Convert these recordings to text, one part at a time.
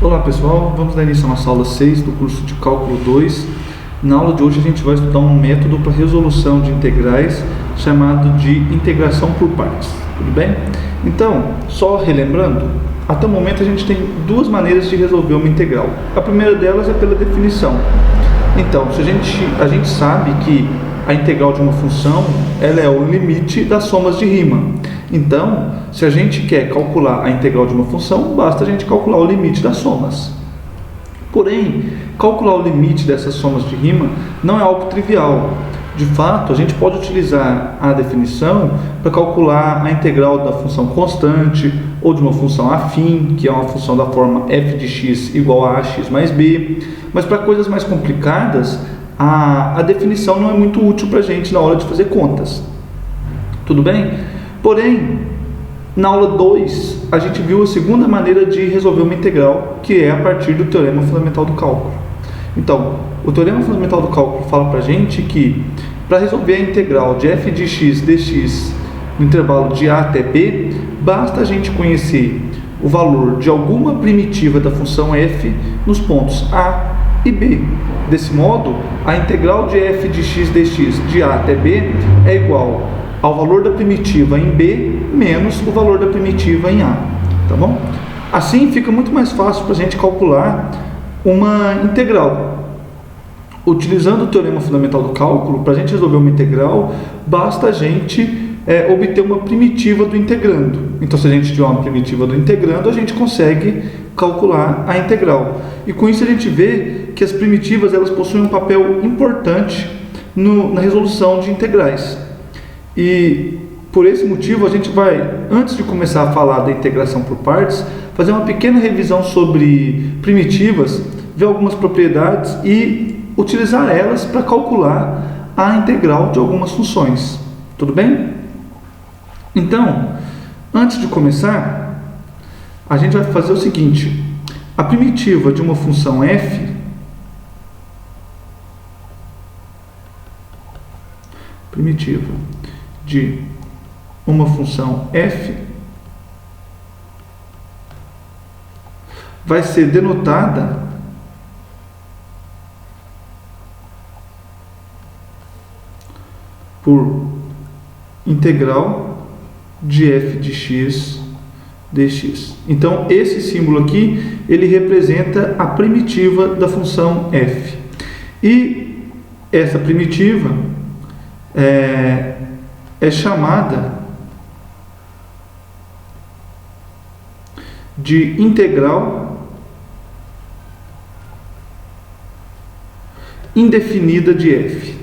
Olá pessoal, vamos dar início à nossa aula 6 do curso de Cálculo 2. Na aula de hoje a gente vai estudar um método para resolução de integrais chamado de integração por partes, tudo bem? Então, só relembrando, até o momento a gente tem duas maneiras de resolver uma integral. A primeira delas é pela definição. Então, a gente sabe que a integral de uma função ela é o limite das somas de rima. Então, se a gente quer calcular a integral de uma função, basta a gente calcular o limite das somas. Porém, calcular o limite dessas somas de rima não é algo trivial. De fato, a gente pode utilizar a definição para calcular a integral da função constante ou de uma função afim, que é uma função da forma f de x igual a x mais b. Mas para coisas mais complicadas, a definição não é muito útil para a gente na hora de fazer contas. Tudo bem? Porém, na aula 2, a gente viu a segunda maneira de resolver uma integral, que é a partir do teorema fundamental do cálculo. Então, o teorema fundamental do cálculo fala para a gente que, para resolver a integral de f de x dx no intervalo de a até b, basta a gente conhecer o valor de alguma primitiva da função f nos pontos a e b. Desse modo, a integral de f de x dx de a até b é igual ao valor da primitiva em b menos o valor da primitiva em a, tá bom? Assim fica muito mais fácil para a gente calcular uma integral. Utilizando o teorema fundamental do cálculo, para a gente resolver uma integral, basta a gente obter uma primitiva do integrando. Então, se a gente tiver uma primitiva do integrando, a gente consegue calcular a integral. E com isso a gente vê que as primitivas elas possuem um papel importante na resolução de integrais. E por esse motivo a gente vai, antes de começar a falar da integração por partes, fazer uma pequena revisão sobre primitivas, ver algumas propriedades e utilizar elas para calcular a integral de algumas funções. Tudo bem? Então, antes de começar, a gente vai fazer o seguinte: a primitiva de uma função f de uma função f vai ser denotada por integral de f de x dx. Então, esse símbolo aqui, ele representa a primitiva da função f. E essa primitiva é chamada de integral indefinida de f.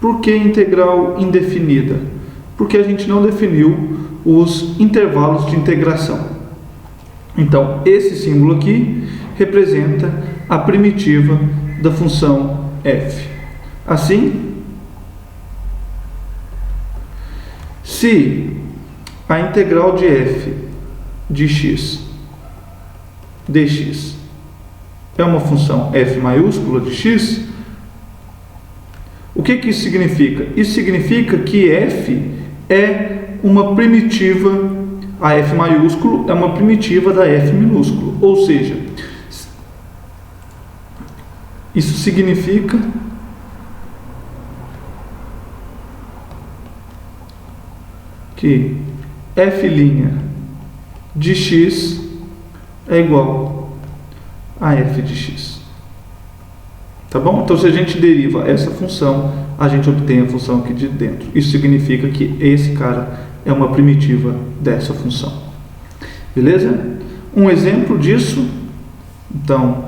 Por que integral indefinida? Porque a gente não definiu os intervalos de integração. Então, esse símbolo aqui representa a primitiva da função f. Assim, se a integral de f de x dx é uma função f maiúscula de x, o que isso significa? Isso significa que f é uma primitiva, a f maiúsculo é uma primitiva da f minúsculo, ou seja, isso significa que f' de x é igual a f de x. Tá bom? Então, se a gente deriva essa função, a gente obtém a função aqui de dentro. Isso significa que esse cara é uma primitiva dessa função. Beleza? Um exemplo disso, então,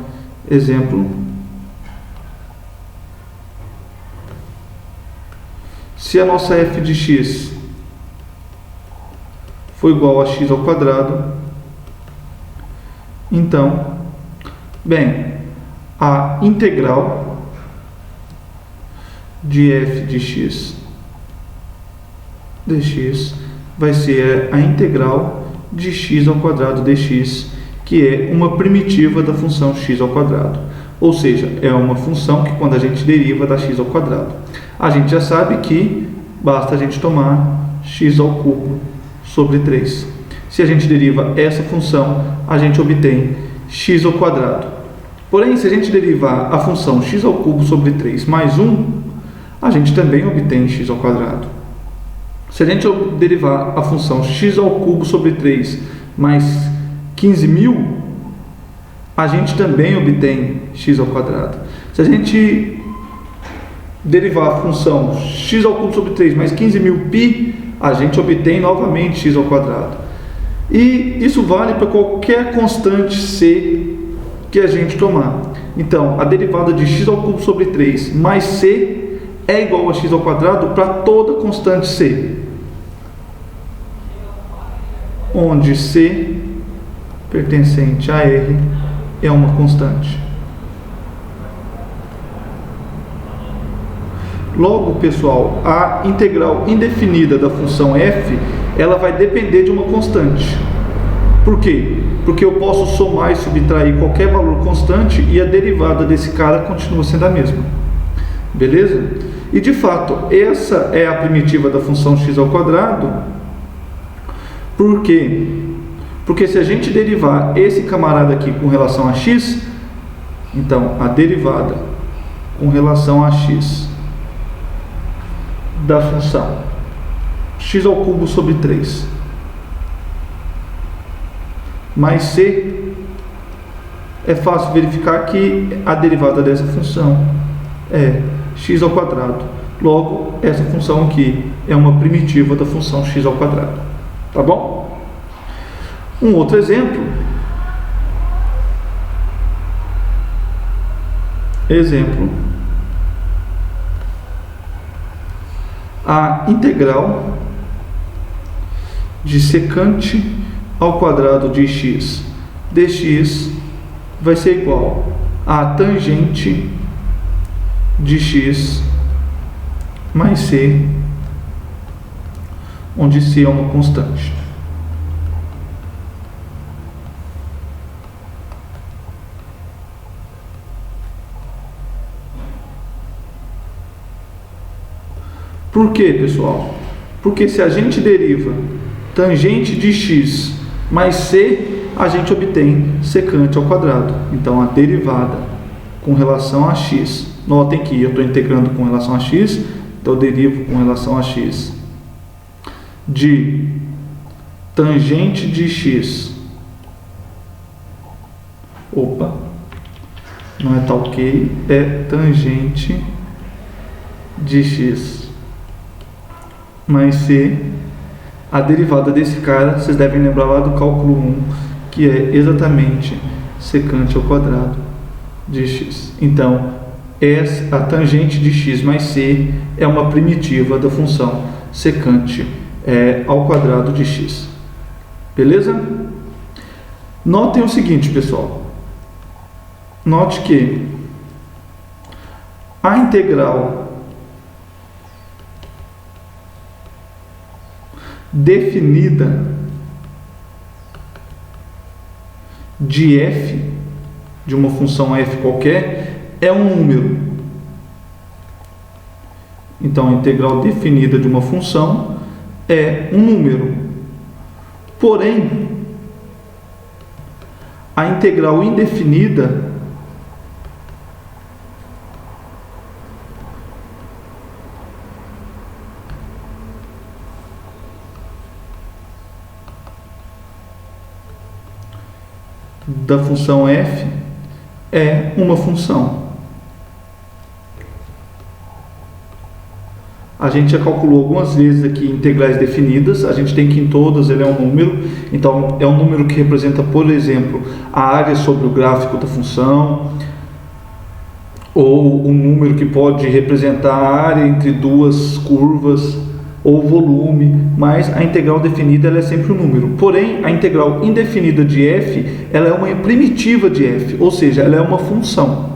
exemplo: se a nossa f de x for igual a x ao quadrado, então, bem, a integral de f de x dx vai ser a integral de x ao quadrado dx, que é uma primitiva da função x ao quadrado. Ou seja, é uma função que quando a gente deriva dá x ao quadrado. A gente já sabe que basta a gente tomar x ao cubo sobre 3. Se a gente deriva essa função, a gente obtém x ao quadrado. Porém, se a gente derivar a função x ao cubo sobre 3 mais 1, a gente também obtém x ao quadrado. Se a gente derivar a função x ao cubo sobre 3 mais 15.000, a gente também obtém x ao quadrado. Se a gente derivar a função x ao cubo sobre 3 mais 15.000 π, a gente obtém novamente x ao quadrado. E isso vale para qualquer constante c que a gente tomar. Então, a derivada de x ao cubo sobre 3 mais c é igual a x ao quadrado para toda constante c, onde c pertencente a R é uma constante. Logo, pessoal, a integral indefinida da função f, ela vai depender de uma constante. Por quê? Porque eu posso somar e subtrair qualquer valor constante e a derivada desse cara continua sendo a mesma. Beleza? E de fato, essa é a primitiva da função x ao quadrado. Por quê? Porque se a gente derivar esse camarada aqui com relação a x, então a derivada com relação a x da função x ao cubo sobre 3 mais c, é fácil verificar que a derivada dessa função é x ao quadrado. Logo, essa função aqui é uma primitiva da função x ao quadrado. Tá bom? Um outro exemplo. A integral de secante ao quadrado de x dx vai ser igual a tangente de x mais c, onde c é uma constante. Por quê, pessoal? Porque se a gente deriva tangente de x mais c, a gente obtém secante ao quadrado. Então, a derivada com relação a x, notem que eu estou integrando com relação a x, então eu derivo com relação a x de tangente de x. Opa, não é tal que, é tangente de x mais c, a derivada desse cara, vocês devem lembrar lá do cálculo 1, que é exatamente secante ao quadrado de x. Então, a tangente de x mais c é uma primitiva da função secante ao quadrado de x. Beleza? Notem o seguinte, pessoal. Note que a integral definida de f, de uma função f qualquer, é um número. Então, a integral definida de uma função é um número. Porém, a integral indefinida da função f é uma função. A gente já calculou algumas vezes aqui integrais definidas, a gente tem que em todas ele é um número, então é um número que representa, por exemplo, a área sobre o gráfico da função, ou um número que pode representar a área entre duas curvas, ou volume, mas a integral definida ela é sempre um número. Porém, a integral indefinida de f, ela é uma primitiva de f, ou seja, ela é uma função.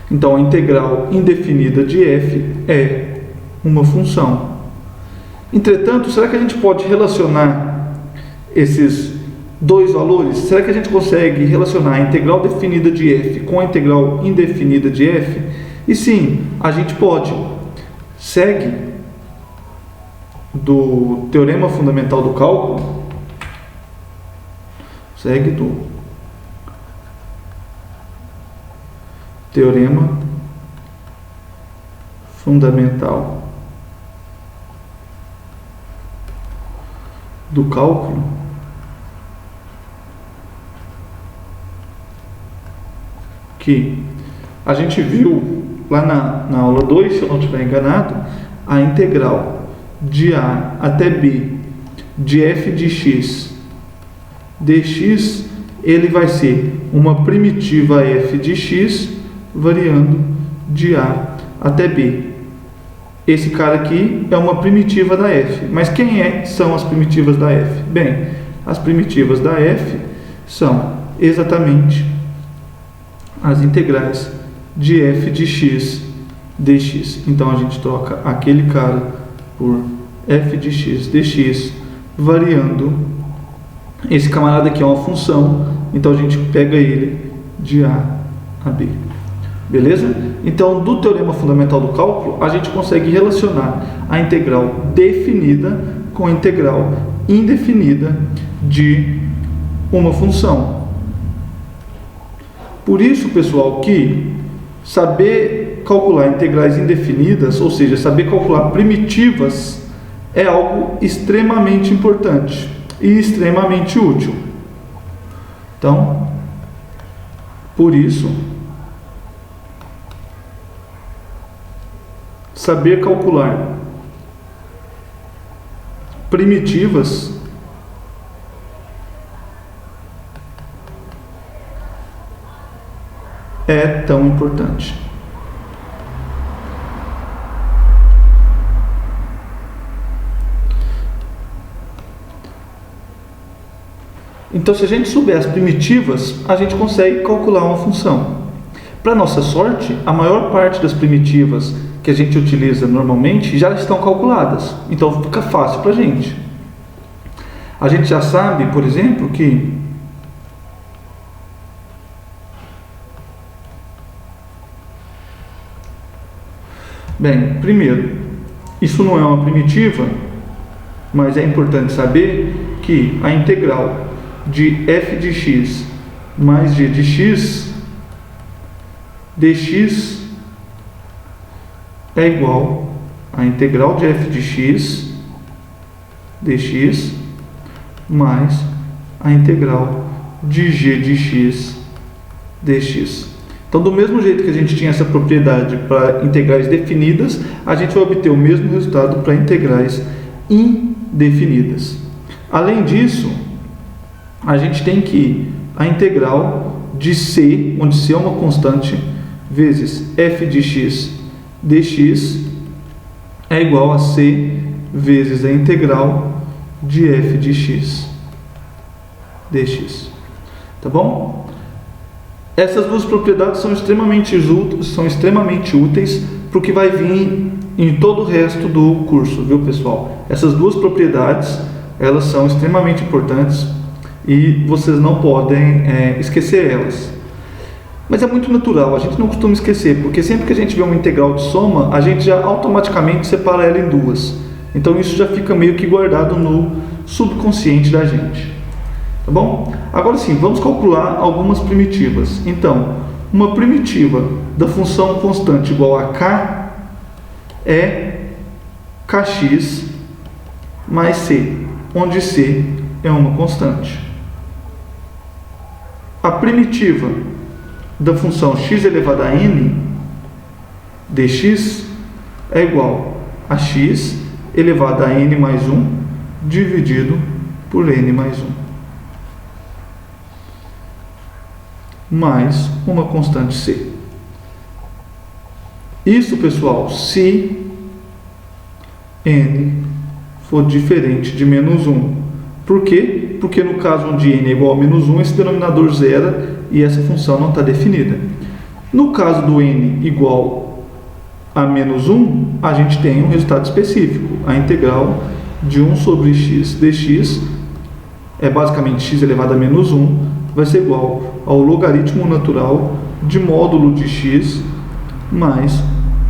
Então, a integral indefinida de f é uma função. Entretanto, será que a gente pode relacionar esses dois valores? Será que a gente consegue relacionar a integral definida de f com a integral indefinida de f? E sim, a gente pode. Segue do teorema fundamental do cálculo, segue do teorema fundamental do cálculo, que a gente viu lá na aula 2, se eu não estiver enganado, a integral de A até B de f de x dx, ele vai ser uma primitiva f de x variando de A até B. Esse cara aqui é uma primitiva da f. Mas quem são as primitivas da f? Bem, as primitivas da f são exatamente as integrais de f de x dx. Então a gente troca aquele cara por f de x dx variando. Esse camarada aqui é uma função, então a gente pega ele de A a B. Beleza? Então, do teorema fundamental do cálculo, a gente consegue relacionar a integral definida com a integral indefinida de uma função. Por isso, pessoal, que saber calcular integrais indefinidas, ou seja, saber calcular primitivas, é algo extremamente importante e extremamente útil. Então, por isso, saber calcular primitivas é tão importante. Então, se a gente souber as primitivas, a gente consegue calcular uma função. Para nossa sorte, a maior parte das primitivas que a gente utiliza normalmente já estão calculadas. Então, fica fácil para a gente. A gente já sabe, por exemplo, que bem, primeiro, isso não é uma primitiva, mas é importante saber que a integral de f de x mais g de x dx é igual a integral de f de x dx mais a integral de g de x dx. Então, do mesmo jeito que a gente tinha essa propriedade para integrais definidas, a gente vai obter o mesmo resultado para integrais indefinidas. Além disso, a gente tem que a integral de c, onde c é uma constante, vezes f de x dx é igual a c vezes a integral de f de x dx. Tá bom? Essas duas propriedades são extremamente úteis para o que vai vir em todo o resto do curso, viu, pessoal? Essas duas propriedades, elas são extremamente importantes e vocês não podem esquecer elas. Mas é muito natural, a gente não costuma esquecer, porque sempre que a gente vê uma integral de soma, a gente já automaticamente separa ela em duas. Então isso já fica meio que guardado no subconsciente da gente. Tá bom? Agora sim, vamos calcular algumas primitivas. Então, uma primitiva da função constante igual a k é kx mais c, onde c é uma constante. A primitiva da função x elevado a n dx é igual a x elevado a n mais 1 dividido por n mais 1. Mais uma constante c. Isso, pessoal, se n for diferente de menos 1. Por quê? Porque no caso onde n é igual a menos 1, esse denominador zera e essa função não está definida. No caso do n igual a menos 1, a gente tem um resultado específico. A integral de 1 sobre x dx é basicamente x elevado a menos 1, vai ser igual ao logaritmo natural de módulo de x mais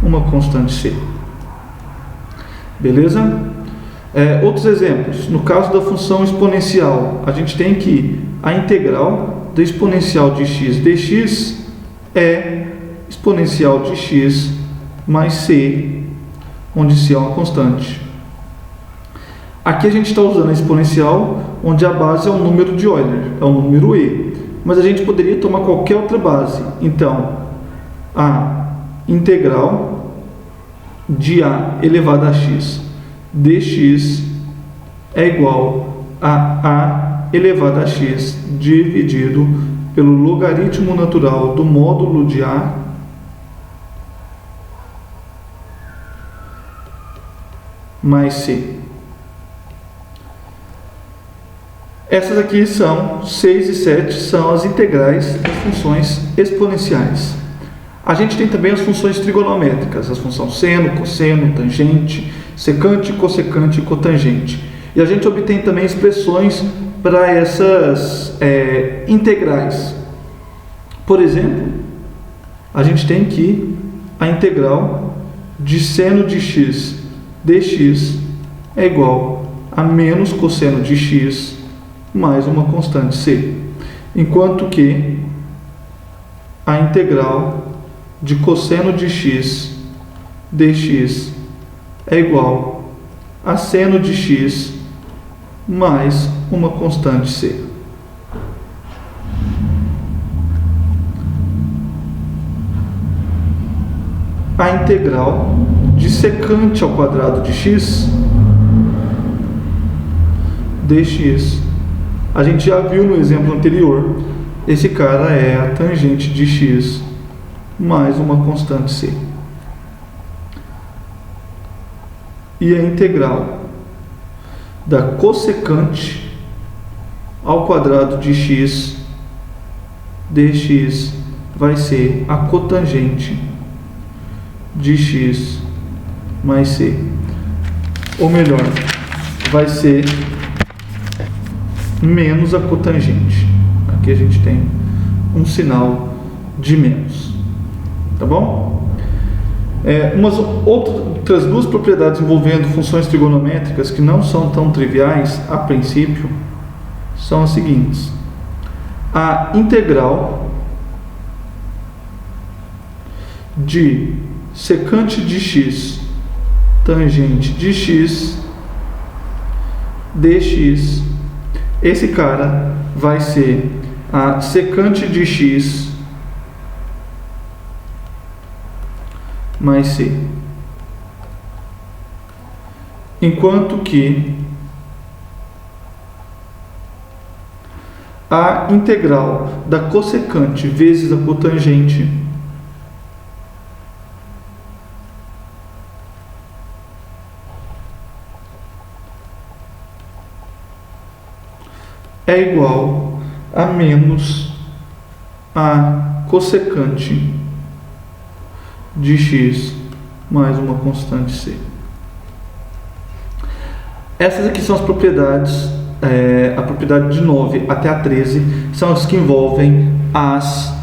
uma constante c. Beleza? Outros exemplos, no caso da função exponencial, a gente tem que a integral da exponencial de x dx é exponencial de x mais c, onde c é uma constante. Aqui a gente está usando a exponencial, onde a base é o número de Euler, é o número e. Mas a gente poderia tomar qualquer outra base. Então, a integral de a elevado a x dx é igual a elevado a x dividido pelo logaritmo natural do módulo de a mais c. Essas aqui são 6 e 7, são as integrais das funções exponenciais. A gente tem também as funções trigonométricas, as funções seno, cosseno, tangente, secante, cossecante e cotangente. E a gente obtém também expressões para essas integrais. Por exemplo, a gente tem que a integral de seno de x dx é igual a menos cosseno de x mais uma constante c, enquanto que a integral de cosseno de x dx é igual a seno de x mais uma constante c. A integral de secante ao quadrado de x dx, a gente já viu no exemplo anterior, esse cara é a tangente de x mais uma constante c. E a integral da cossecante ao quadrado de x dx vai ser a cotangente de x mais c. Ou melhor, vai ser menos a cotangente. Aqui a gente tem um sinal de menos. Tá bom? Umas outras duas propriedades envolvendo funções trigonométricas que não são tão triviais a princípio são as seguintes. A integral de secante de x tangente de x dx, esse cara vai ser a secante de x mais c, enquanto que a integral da cossecante vezes a cotangente é igual a menos a cossecante de x mais uma constante c. Essas aqui são as propriedades, a propriedade de 9 até a 13 são as que envolvem as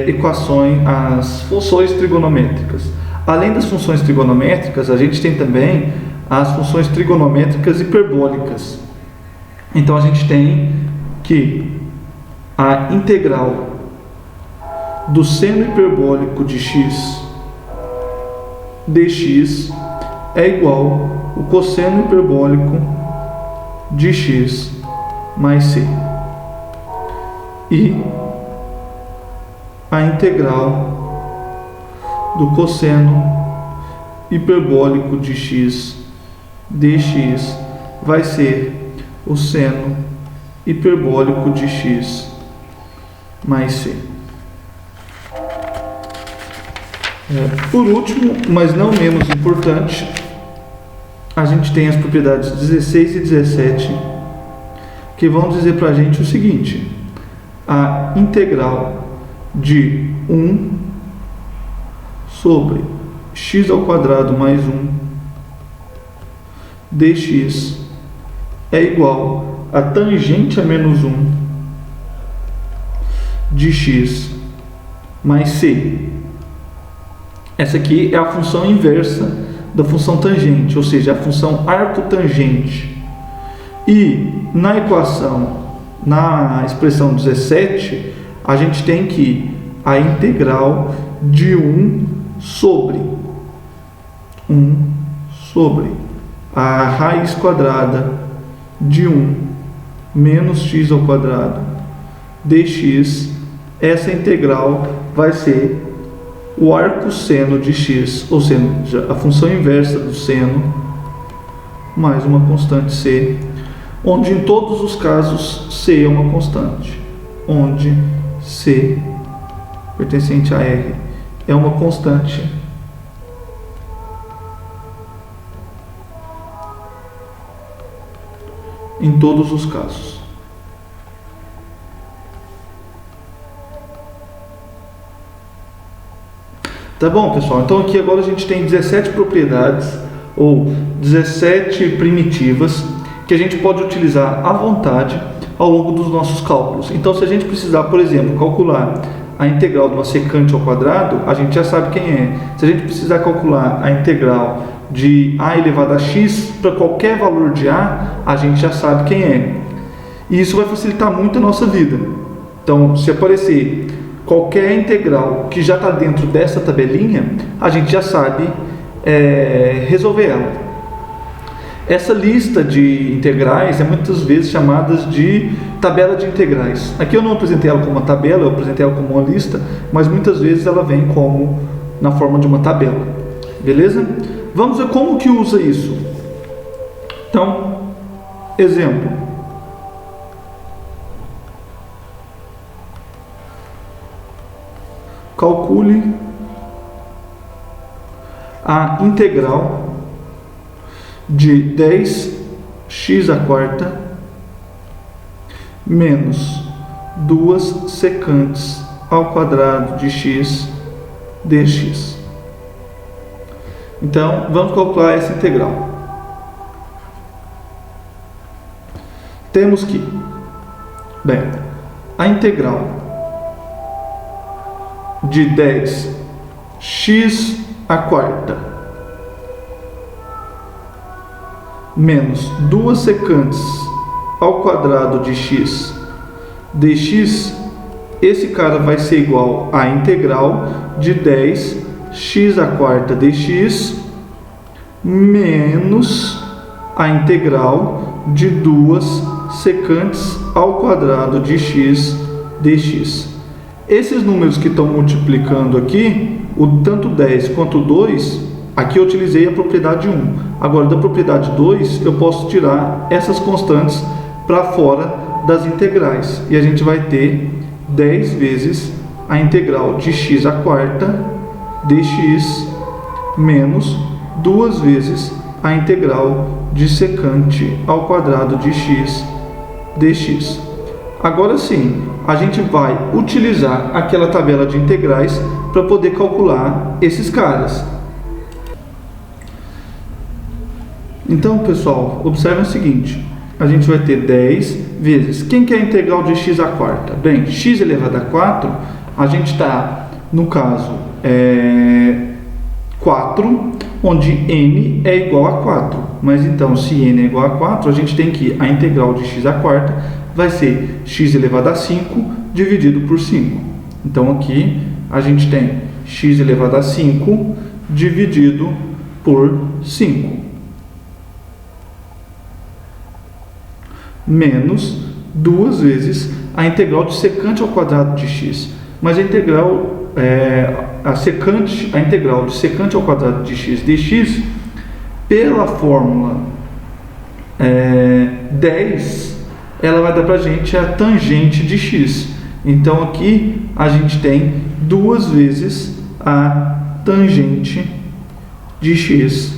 equações, as funções trigonométricas. Além das funções trigonométricas, a gente tem também as funções trigonométricas hiperbólicas. Então a gente tem que a integral do seno hiperbólico de x dx é igual ao cosseno hiperbólico de x mais c. E a integral do cosseno hiperbólico de x dx vai ser o seno hiperbólico de x mais c. Por último, mas não menos importante, a gente tem as propriedades 16 e 17, que vão dizer para a gente o seguinte: a integral de 1 sobre x ao quadrado mais 1 dx é igual a tangente a menos 1 de x mais c. Essa aqui é a função inversa da função tangente, ou seja, a função arcotangente. E na expressão 17, a gente tem que a integral de 1 sobre a raiz quadrada de 1 menos x ao quadrado dx. Essa integral vai ser o arcosseno de x, ou seja, a função inversa do seno, mais uma constante c, onde em todos os casos c é uma constante, onde c pertencente a r é uma constante em todos os casos. Tá bom, pessoal? Então aqui agora a gente tem 17 propriedades ou 17 primitivas que a gente pode utilizar à vontade ao longo dos nossos cálculos. Então, se a gente precisar, por exemplo, calcular a integral de uma secante ao quadrado, a gente já sabe quem é. Se a gente precisar calcular a integral de a elevado a x para qualquer valor de a gente já sabe quem é. E isso vai facilitar muito a nossa vida. Então, se aparecer qualquer integral que já está dentro dessa tabelinha, a gente já sabe resolver ela. Essa lista de integrais é muitas vezes chamada de tabela de integrais. Aqui eu não apresentei ela como uma tabela, eu apresentei ela como uma lista, mas muitas vezes ela vem como na forma de uma tabela. Beleza? Vamos ver como que usa isso. Então, exemplo. Calcule a integral de 10x² menos 2 secantes ao quadrado de x dx. Então, vamos calcular essa integral. Temos que, a integral de 10x² menos 2 secantes ao quadrado de x dx, esse cara vai ser igual à integral de 10x² dx menos a integral de 2 secantes ao quadrado de x dx. Esses números que estão multiplicando aqui, tanto 10 quanto 2, aqui eu utilizei a propriedade 1. Agora, da propriedade 2, eu posso tirar essas constantes para fora das integrais. E a gente vai ter 10 vezes a integral de x² dx menos 2 vezes a integral de secante ao quadrado de x dx. Agora sim, a gente vai utilizar aquela tabela de integrais para poder calcular esses caras. Então, pessoal, observe o seguinte. A gente vai ter 10 vezes... Quem que é a integral de x²? Bem, x elevado a 4, a gente está, no caso, 4, onde n é igual a 4. Mas então, se n é igual a 4, a gente tem que a integral de x² vai ser x elevado a 5 dividido por 5. Então, aqui a gente tem x elevado a 5 dividido por 5. Menos 2 vezes a integral de secante ao quadrado de x. Mas a integral, a integral de secante ao quadrado de x dx, pela fórmula 10, ela vai dar para a gente a tangente de x. Então aqui a gente tem 2 vezes a tangente de x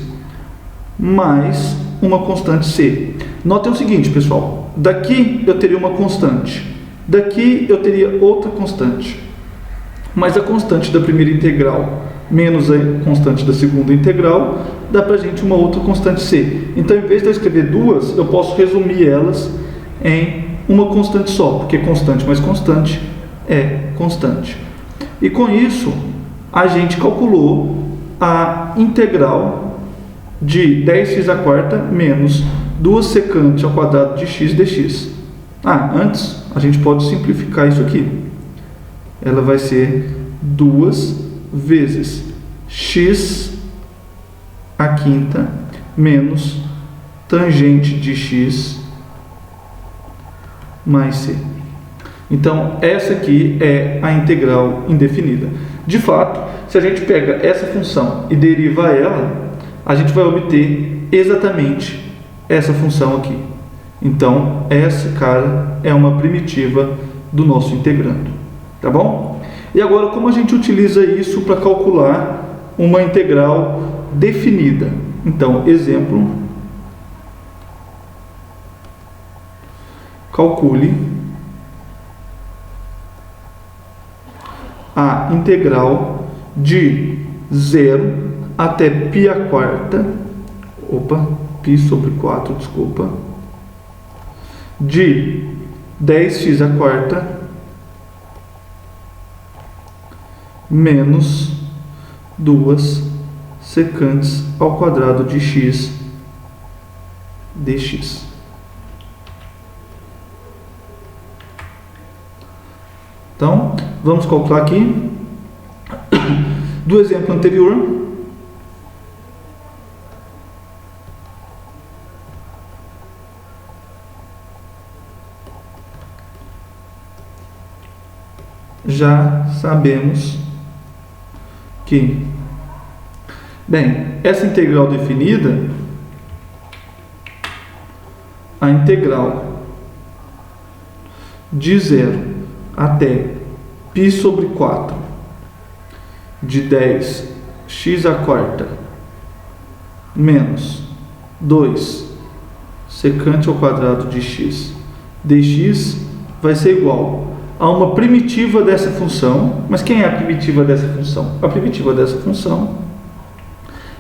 mais uma constante c. Notem o seguinte, pessoal. Daqui eu teria uma constante. Daqui eu teria outra constante. Mas a constante da primeira integral menos a constante da segunda integral dá para a gente uma outra constante c. Então, em vez de eu escrever duas, eu posso resumir elas em uma constante só, porque constante mais constante é constante. E com isso, a gente calculou a integral de 10x à quarta menos 2 secante ao quadrado de x dx. Antes a gente pode simplificar isso aqui. Ela vai ser 2 vezes x à quinta menos tangente de x mais c. Então, essa aqui é a integral indefinida. De fato, se a gente pega essa função e deriva ela, a gente vai obter exatamente essa função aqui. Então, essa, cara, é uma primitiva do nosso integrando. Tá bom? E agora, como a gente utiliza isso para calcular uma integral definida? Então, exemplo, calcule a integral de 0 até π à quarta, π sobre 4, desculpa, de 10x à quarta menos 2 secantes ao quadrado de x dx. Então, vamos calcular aqui do exemplo anterior. Já sabemos que, essa integral definida, a integral de 0 até π sobre 4 de 10x à quarta menos 2 secante ao quadrado de x dx vai ser igual a uma primitiva dessa função. Mas quem é a primitiva dessa função? A primitiva dessa função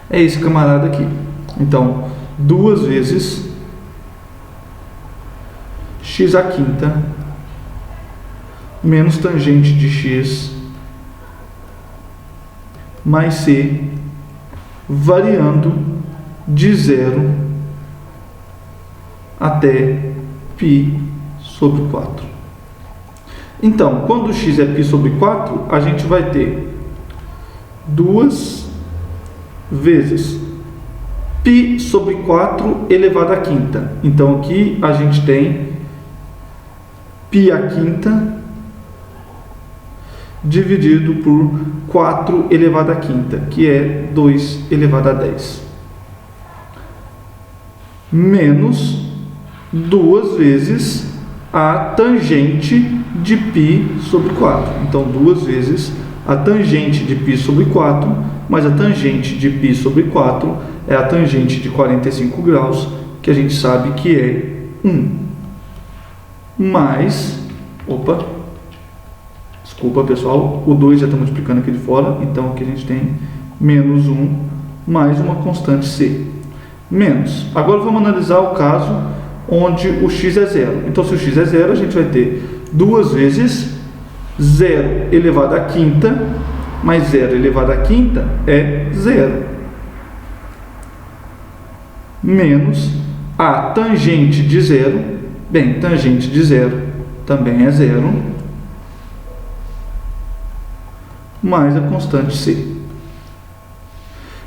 é esse camarada aqui. Então, 2 vezes x à quinta menos tangente de x mais c, variando de 0 até π sobre 4. Então, quando x é π sobre 4, a gente vai ter 2 vezes π sobre 4 elevado à quinta. Então, aqui a gente tem π à quinta dividido por 4 elevado à quinta, que é 2 elevado a 10. Menos 2 vezes a tangente de π sobre 4. Então, 2 vezes a tangente de π sobre 4, mais a tangente de π sobre 4 é a tangente de 45 graus, que a gente sabe que é 1. Mais, desculpa pessoal, o 2 já está multiplicando aqui de fora, então aqui a gente tem menos 1 mais uma constante c. Menos. Agora vamos analisar o caso onde o x é 0. Então, se o x é 0, a gente vai ter 2 vezes 0 elevado à quinta, mais 0 elevado à quinta é 0. Menos a tangente de 0. Tangente de 0 também é 0. Mais a constante c.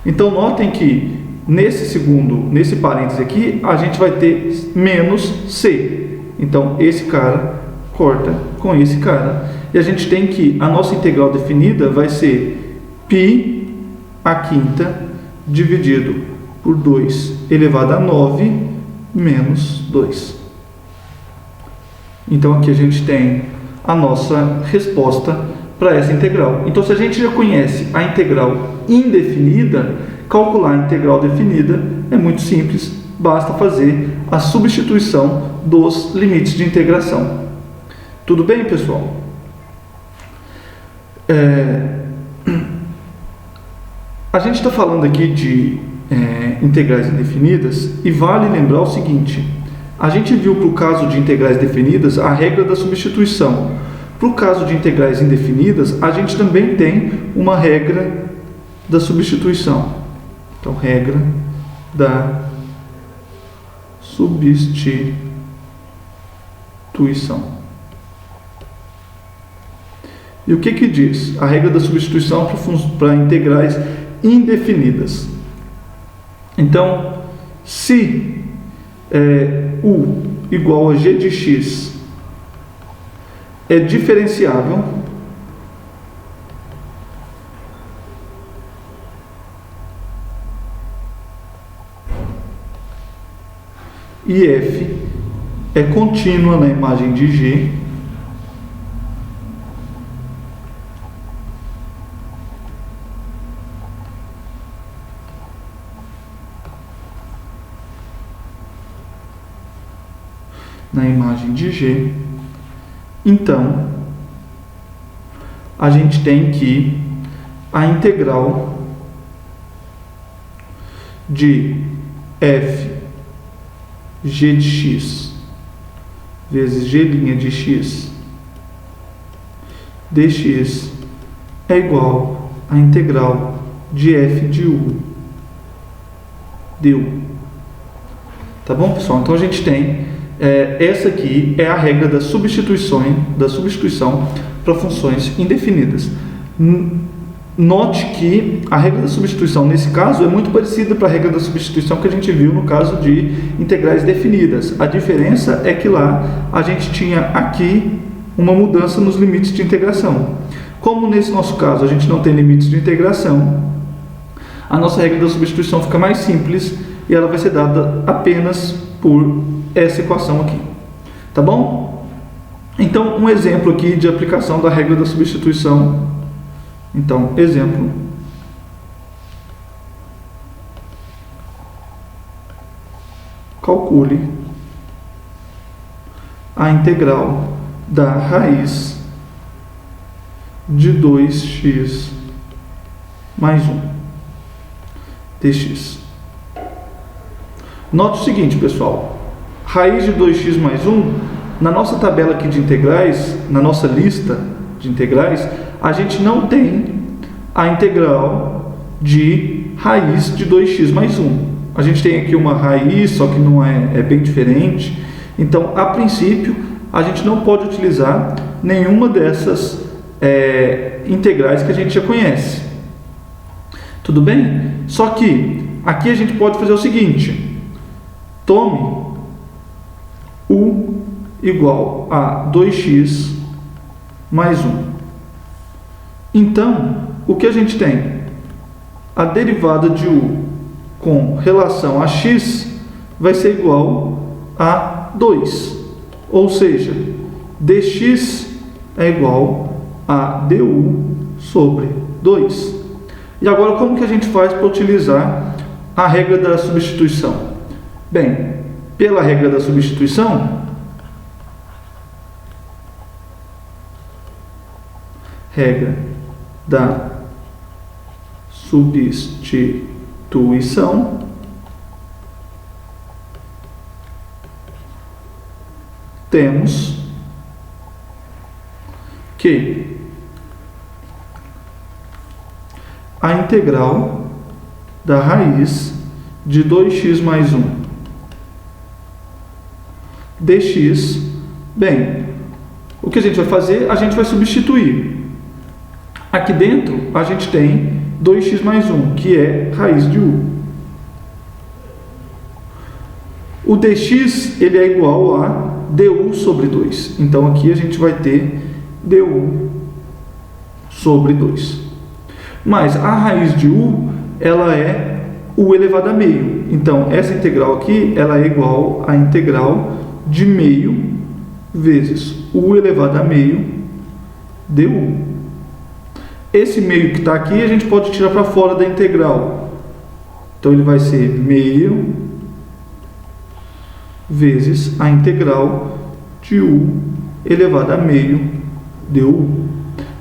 Então, notem que nesse parênteses aqui, a gente vai ter menos c. Então, esse cara corta com esse cara. E a gente tem que a nossa integral definida vai ser π à quinta dividido por 2 elevado a 9 menos 2. Então, aqui a gente tem a nossa resposta para essa integral. Então, se a gente já conhece a integral indefinida, calcular a integral definida é muito simples, basta fazer a substituição dos limites de integração. Tudo bem, pessoal? A gente está falando aqui de integrais indefinidas e vale lembrar o seguinte: a gente viu para o caso de integrais definidas a regra da substituição. Para o caso de integrais indefinidas, a gente também tem uma regra da substituição. Então, regra da substituição. E o que diz? A regra da substituição para integrais indefinidas. Então, se u igual a g de x é diferenciável, e f é contínua na imagem de g, então a gente tem que a integral de f g de x vezes g' de x dx é igual à integral de f de u du. Tá bom, pessoal? Então a gente tem essa aqui é a regra da substituição para funções indefinidas. Note que a regra da substituição nesse caso é muito parecida para a regra da substituição que a gente viu no caso de integrais definidas. A diferença é que lá a gente tinha aqui uma mudança nos limites de integração. Como nesse nosso caso a gente não tem limites de integração, a nossa regra da substituição fica mais simples e ela vai ser dada apenas por essa equação aqui. Tá bom? Então, um exemplo aqui de aplicação da regra da substituição. Então, exemplo. Calcule a integral da raiz de 2x mais 1 dx. Note o seguinte, pessoal. Raiz de 2x mais 1, na nossa tabela aqui de integrais, na nossa lista de integrais, a gente não tem a integral de raiz de 2x mais 1. A gente tem aqui uma raiz, só que não é bem diferente. Então, a princípio, a gente não pode utilizar nenhuma dessas integrais que a gente já conhece. Tudo bem? Só que aqui a gente pode fazer o seguinte. Tome u igual a 2x mais 1. Então, o que a gente tem? A derivada de u com relação a x vai ser igual a 2. Ou seja, dx é igual a du sobre 2. E agora, como que a gente faz para utilizar a regra da substituição? Bem, pela regra da substituição, regra da substituição, temos que a integral da raiz de 2x mais 1 dx, bem, o que a gente vai fazer? A gente vai substituir. Aqui dentro a gente tem 2x mais 1, que é raiz de u. O dx ele é igual a du sobre 2. Então aqui a gente vai ter du sobre 2. Mas a raiz de u, ela é u elevado a meio. Então essa integral aqui, ela é igual à integral de meio vezes u elevado a meio du. Esse meio que está aqui a gente pode tirar para fora da integral. Então ele vai ser meio vezes a integral de u elevado a meio du.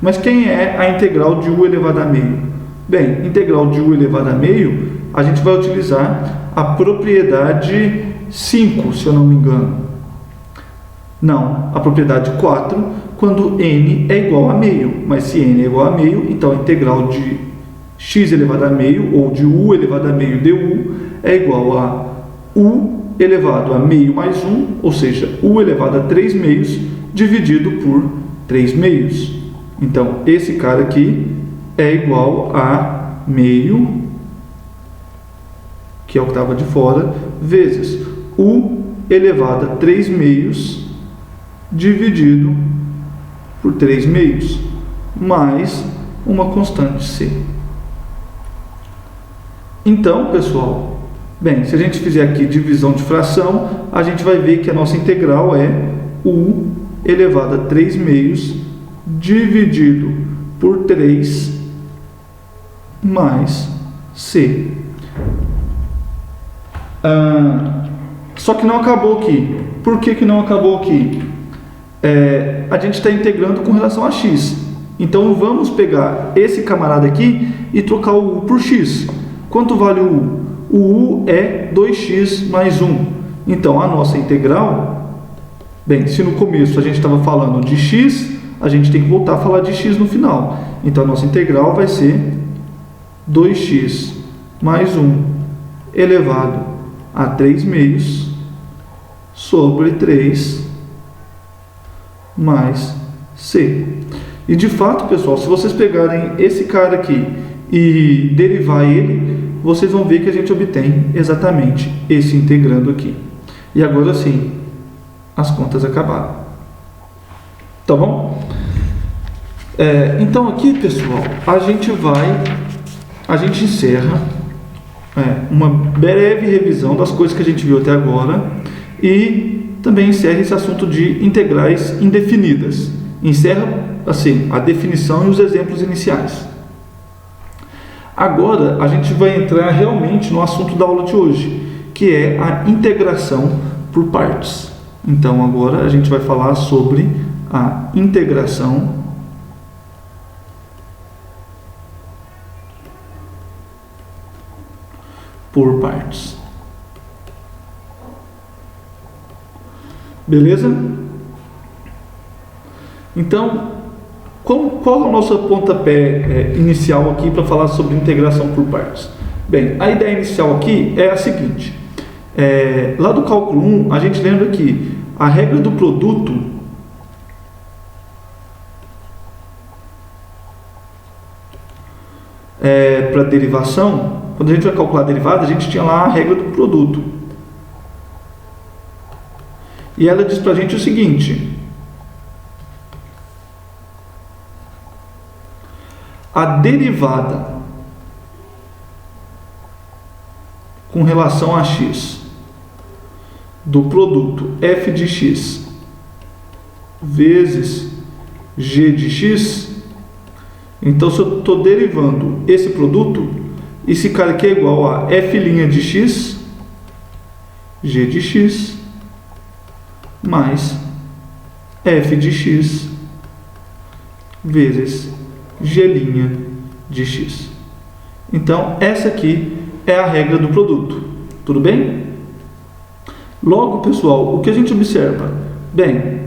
Mas quem é a integral de u elevado a meio? Bem, integral de u elevado a meio, a gente vai utilizar a propriedade 5, se eu não me engano. Não, a propriedade 4, quando n é igual a meio. Mas se n é igual a meio, então a integral de x elevado a meio, ou de u elevado a meio du, é igual a u elevado a meio mais 1, ou seja, u elevado a 3 meios, dividido por 3 meios. Então, esse cara aqui é igual a meio, que é o que estava de fora, vezes u elevado a 3 meios, dividido por 3 meios, mais uma constante c. Então, pessoal, bem, se a gente fizer aqui divisão de fração, a gente vai ver que a nossa integral é u elevado a 3 meios, dividido por 3 mais c. Só que não acabou aqui. Por que não acabou aqui? A gente está integrando com relação a x. Então vamos pegar esse camarada aqui e trocar o u por x. Quanto vale o u? O u é 2x mais 1. Então a nossa integral, bem, se no começo a gente estava falando de x, a gente tem que voltar a falar de x no final. Então a nossa integral vai ser 2x mais 1 elevado a 3 meios sobre 3 mais c. E de fato, pessoal, se vocês pegarem esse cara aqui e derivar ele, vocês vão ver que a gente obtém exatamente esse integrando aqui. E agora sim, as contas acabaram. Tá bom? Então aqui, pessoal, a gente encerra uma breve revisão das coisas que a gente viu até agora e também encerra esse assunto de integrais indefinidas. Encerra, assim, a definição e os exemplos iniciais. Agora, a gente vai entrar realmente no assunto da aula de hoje, que é a integração por partes. Então, agora a gente vai falar sobre a integração por partes. Beleza? Então, qual é o nosso pontapé inicial aqui para falar sobre integração por partes? Bem, a ideia inicial aqui é a seguinte. Lá do cálculo 1, a gente lembra que a regra do produto para derivação, quando a gente vai calcular a derivada, a gente tinha lá a regra do produto. E ela diz para a gente o seguinte: a derivada com relação a x do produto f de x vezes g de x, então se eu estou derivando esse produto, esse cara aqui é igual a f' de x, g de x, mais f de x vezes g' de x. Então, essa aqui é a regra do produto. Tudo bem? Logo, pessoal, o que a gente observa? Bem,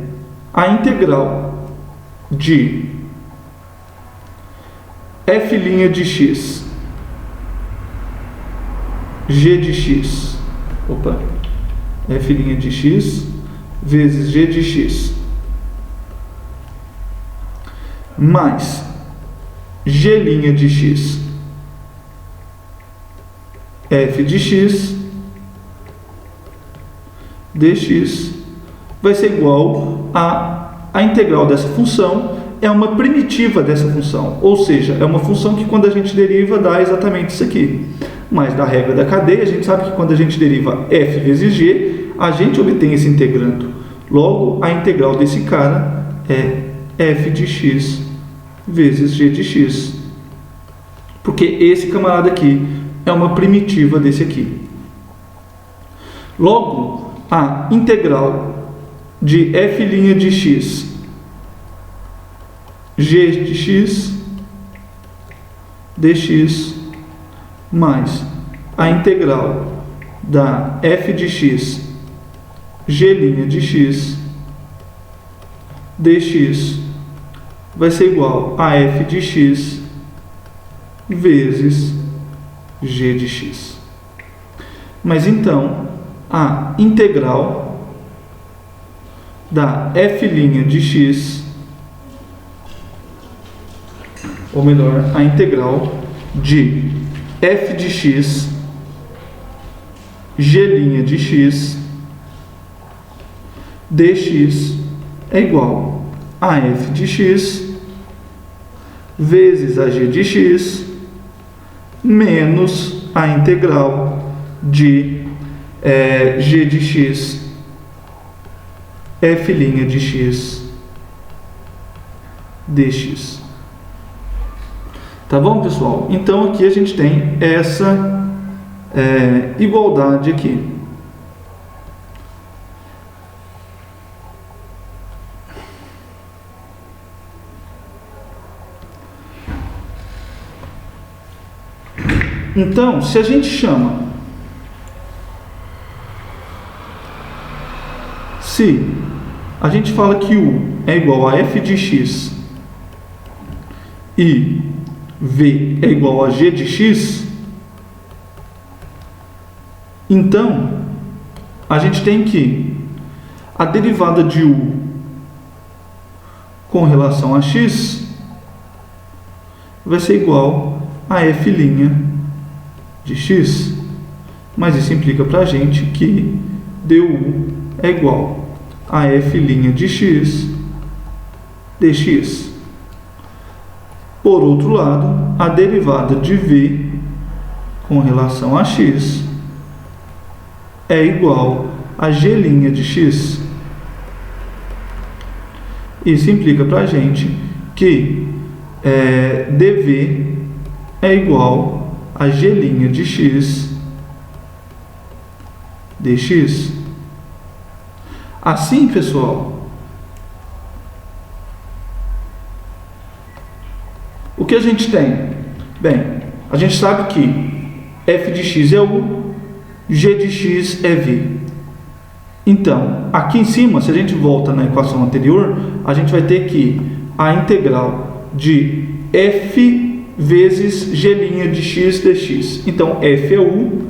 a integral de f' de x, g de x, f' de x vezes g de x, mais g' de x, f de x, dx, vai ser igual a integral dessa função, é uma primitiva dessa função, ou seja, é uma função que quando a gente deriva dá exatamente isso aqui. Mas da regra da cadeia, a gente sabe que quando a gente deriva f vezes g, a gente obtém esse integrando. Logo, a integral desse cara é f de x vezes g de x, porque esse camarada aqui é uma primitiva desse aqui. Logo, a integral de f' de x, g de x, dx, mais a integral da f de x, g' de x, dx, vai ser igual a f de x vezes g de x. Mas então, a integral da f' de x, ou melhor, a integral de f de x, g' de x, dx é igual a f de x vezes a g de x menos a integral de g de x, f' de x, dx. Tá bom, pessoal? Então aqui a gente tem essa igualdade aqui. Então, se a gente chama, se a gente fala que U é igual a f de x e V é igual a g de x, então a gente tem que a derivada de U com relação a x vai ser igual a f' de x, mas isso implica para a gente que du é igual a f' de x dx. Por outro lado, a derivada de v com relação a x é igual a g' de x. Isso implica para a gente que dv é igual a g' de x dx. Assim, pessoal, o que a gente tem? Bem, a gente sabe que f de x é U, g de x é v. Então, aqui em cima, se a gente volta na equação anterior, a gente vai ter que a integral de f vezes g' de x dx. Então, f é U,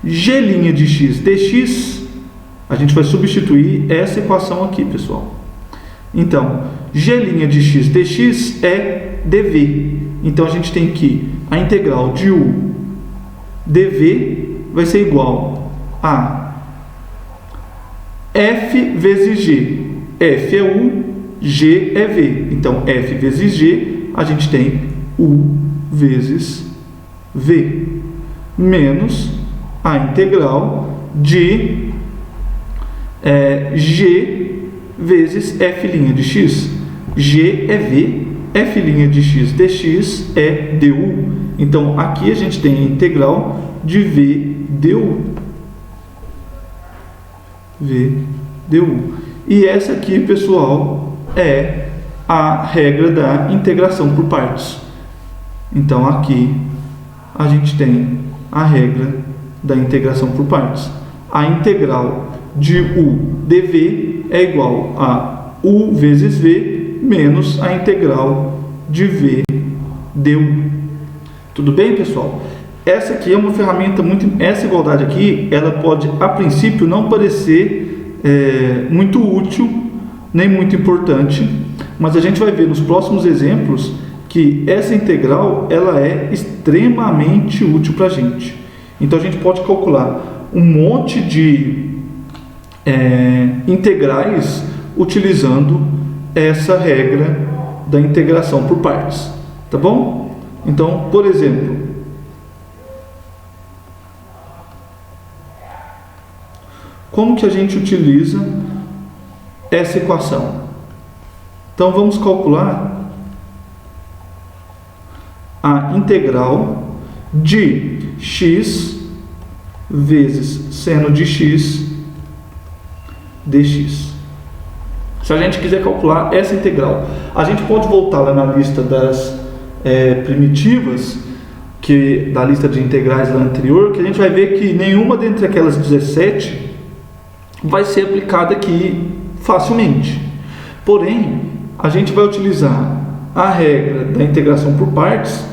g' de x dx, a gente vai substituir essa equação aqui, pessoal. Então, g' de x dx é dv. Então, a gente tem que a integral de U dv vai ser igual a f vezes g. F é U, g é v. Então, f vezes g, a gente tem U vezes v, menos a integral de g vezes f' de x. G é v, f' de x dx é du. Então, aqui a gente tem a integral de v du. V du. E essa aqui, pessoal, é a regra da integração por partes. Então, aqui a gente tem a regra da integração por partes. A integral de U dv é igual a U vezes v menos a integral de v du. Tudo bem, pessoal? Essa aqui é uma ferramenta essa igualdade aqui, ela pode, a princípio, não parecer muito útil, nem muito importante, mas a gente vai ver nos próximos exemplos que essa integral ela é extremamente útil para a gente. Então a gente pode calcular um monte de integrais utilizando essa regra da integração por partes, tá bom? Então, por exemplo, como que a gente utiliza essa equação? Então, vamos calcular a integral de x vezes seno de x dx. Se a gente quiser calcular essa integral, a gente pode voltar lá na lista das primitivas, da lista de integrais lá anterior, que a gente vai ver que nenhuma dentre aquelas 17 vai ser aplicada aqui facilmente. Porém, a gente vai utilizar a regra da integração por partes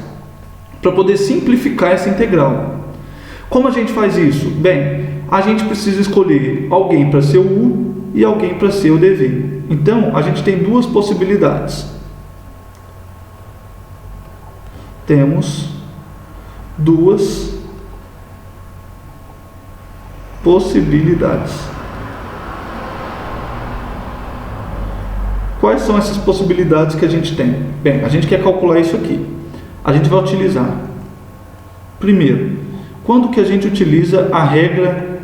para poder simplificar essa integral. Como a gente faz isso? Bem, a gente precisa escolher alguém para ser o u e alguém para ser o dv. Então, a gente tem duas possibilidades. Temos duas possibilidades. Quais são essas possibilidades que a gente tem? Bem, a gente quer calcular isso aqui. A gente vai utilizar, primeiro, quando que a gente utiliza a regra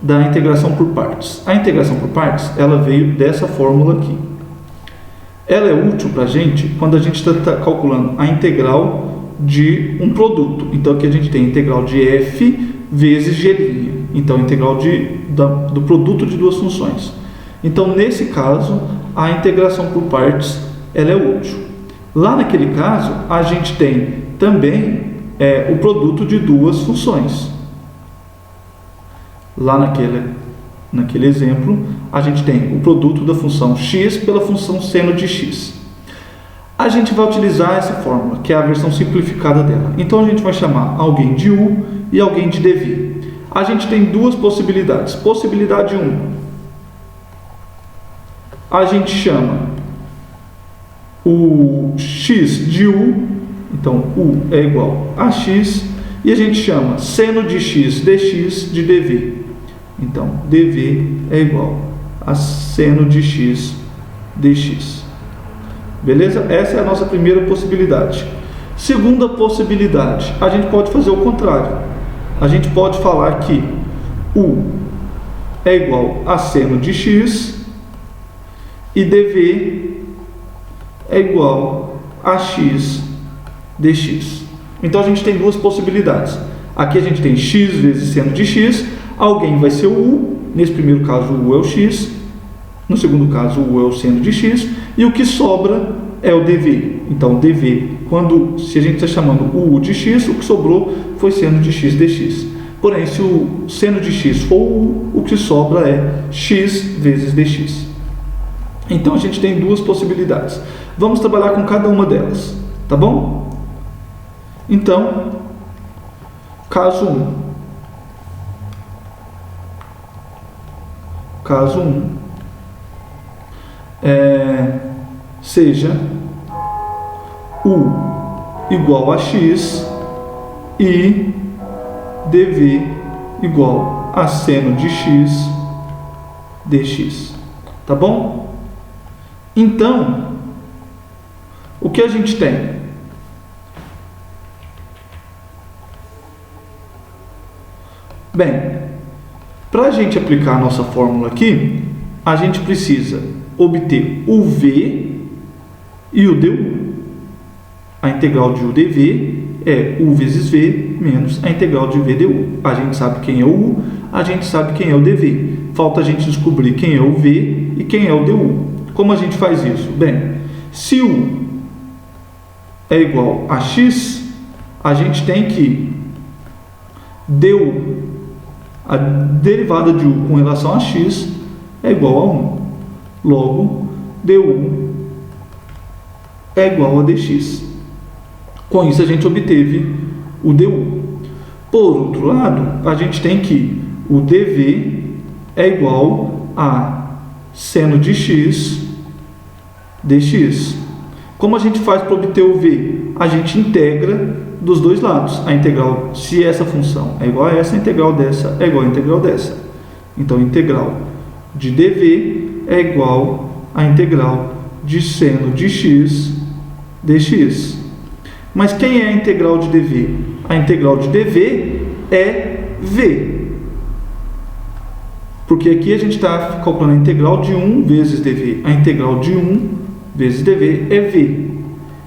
da integração por partes? A integração por partes, ela veio dessa fórmula aqui. Ela é útil para a gente quando a gente está calculando a integral de um produto. Então aqui a gente tem a integral de f vezes g'. Então a integral do produto de duas funções. Então nesse caso a integração por partes ela é útil. Lá naquele caso a gente tem também o produto de duas funções. Lá naquele exemplo a gente tem o produto da função x pela função seno de x. A gente vai utilizar essa fórmula, que é a versão simplificada dela. Então a gente vai chamar alguém de u e alguém de dv. A gente tem duas possibilidades. Possibilidade 1, a gente chama o x de u, então u é igual a x, e a gente chama seno de x dx de dv. Então dv é igual a seno de x dx. Beleza? Essa é a nossa primeira possibilidade. Segunda possibilidade, a gente pode fazer o contrário. A gente pode falar que u é igual a seno de x e dv é igual a x dx. Então a gente tem duas possibilidades. Aqui a gente tem x vezes seno de x, alguém vai ser o u, nesse primeiro caso o u é o x, no segundo caso o u é o seno de x, e o que sobra é o dv. Então dv, se a gente está chamando o u de x, o que sobrou foi seno de x dx. Porém, se o seno de x for o que sobra é x vezes dx. Então a gente tem duas possibilidades. Vamos trabalhar com cada uma delas, tá bom? Então, caso 1. Caso 1 seja u igual a x e dv igual a seno de x dx. Tá bom? Então, o que a gente tem? Bem, para a gente aplicar a nossa fórmula aqui, a gente precisa obter o v e o du. A integral de u dv é u vezes v menos a integral de v du. A gente sabe quem é o u, a gente sabe quem é o dv. Falta a gente descobrir quem é o v e quem é o du. Como a gente faz isso? Bem, se u é igual a x, a gente tem que du, a derivada de u com relação a x, é igual a 1. Logo, du é igual a dx. Com isso, a gente obteve o du. Por outro lado, a gente tem que o dv é igual a seno de x dx. Como a gente faz para obter o v? A gente integra dos dois lados. A integral, se essa função é igual a essa, a integral dessa é igual a integral dessa. Então, a integral de dv é igual à integral de seno de x dx. Mas quem é a integral de dv? A integral de dv é v. Porque aqui a gente está calculando a integral de 1 vezes dv. A integral de 1 vezes dv é v.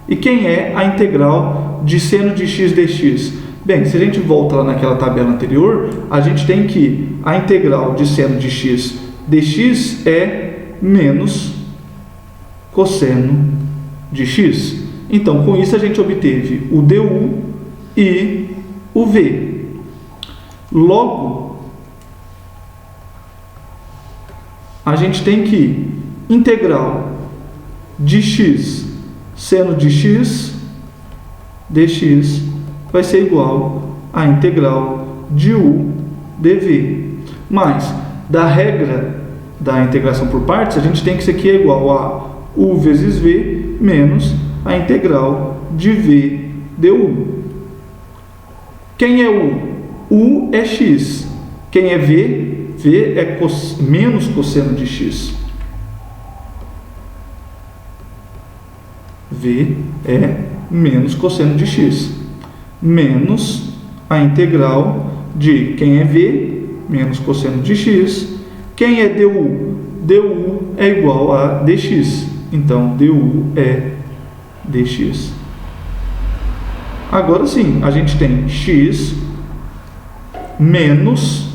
E quem é a integral de seno de x dx? Bem, se a gente volta lá naquela tabela anterior, a gente tem que a integral de seno de x dx é menos cosseno de x. Então, com isso a gente obteve o du e o v. Logo, a gente tem que integral de x seno de x dx vai ser igual à integral de U dV. Mas, da regra da integração por partes, a gente tem que isso aqui é igual a U vezes V menos a integral de V du. Quem é U? U é x. Quem é V? V é menos cosseno de x. V é menos cosseno de x. Menos a integral de quem é V, menos cosseno de x. Quem é du? Du é igual a dx. Então, du é dx. Agora sim, a gente tem x menos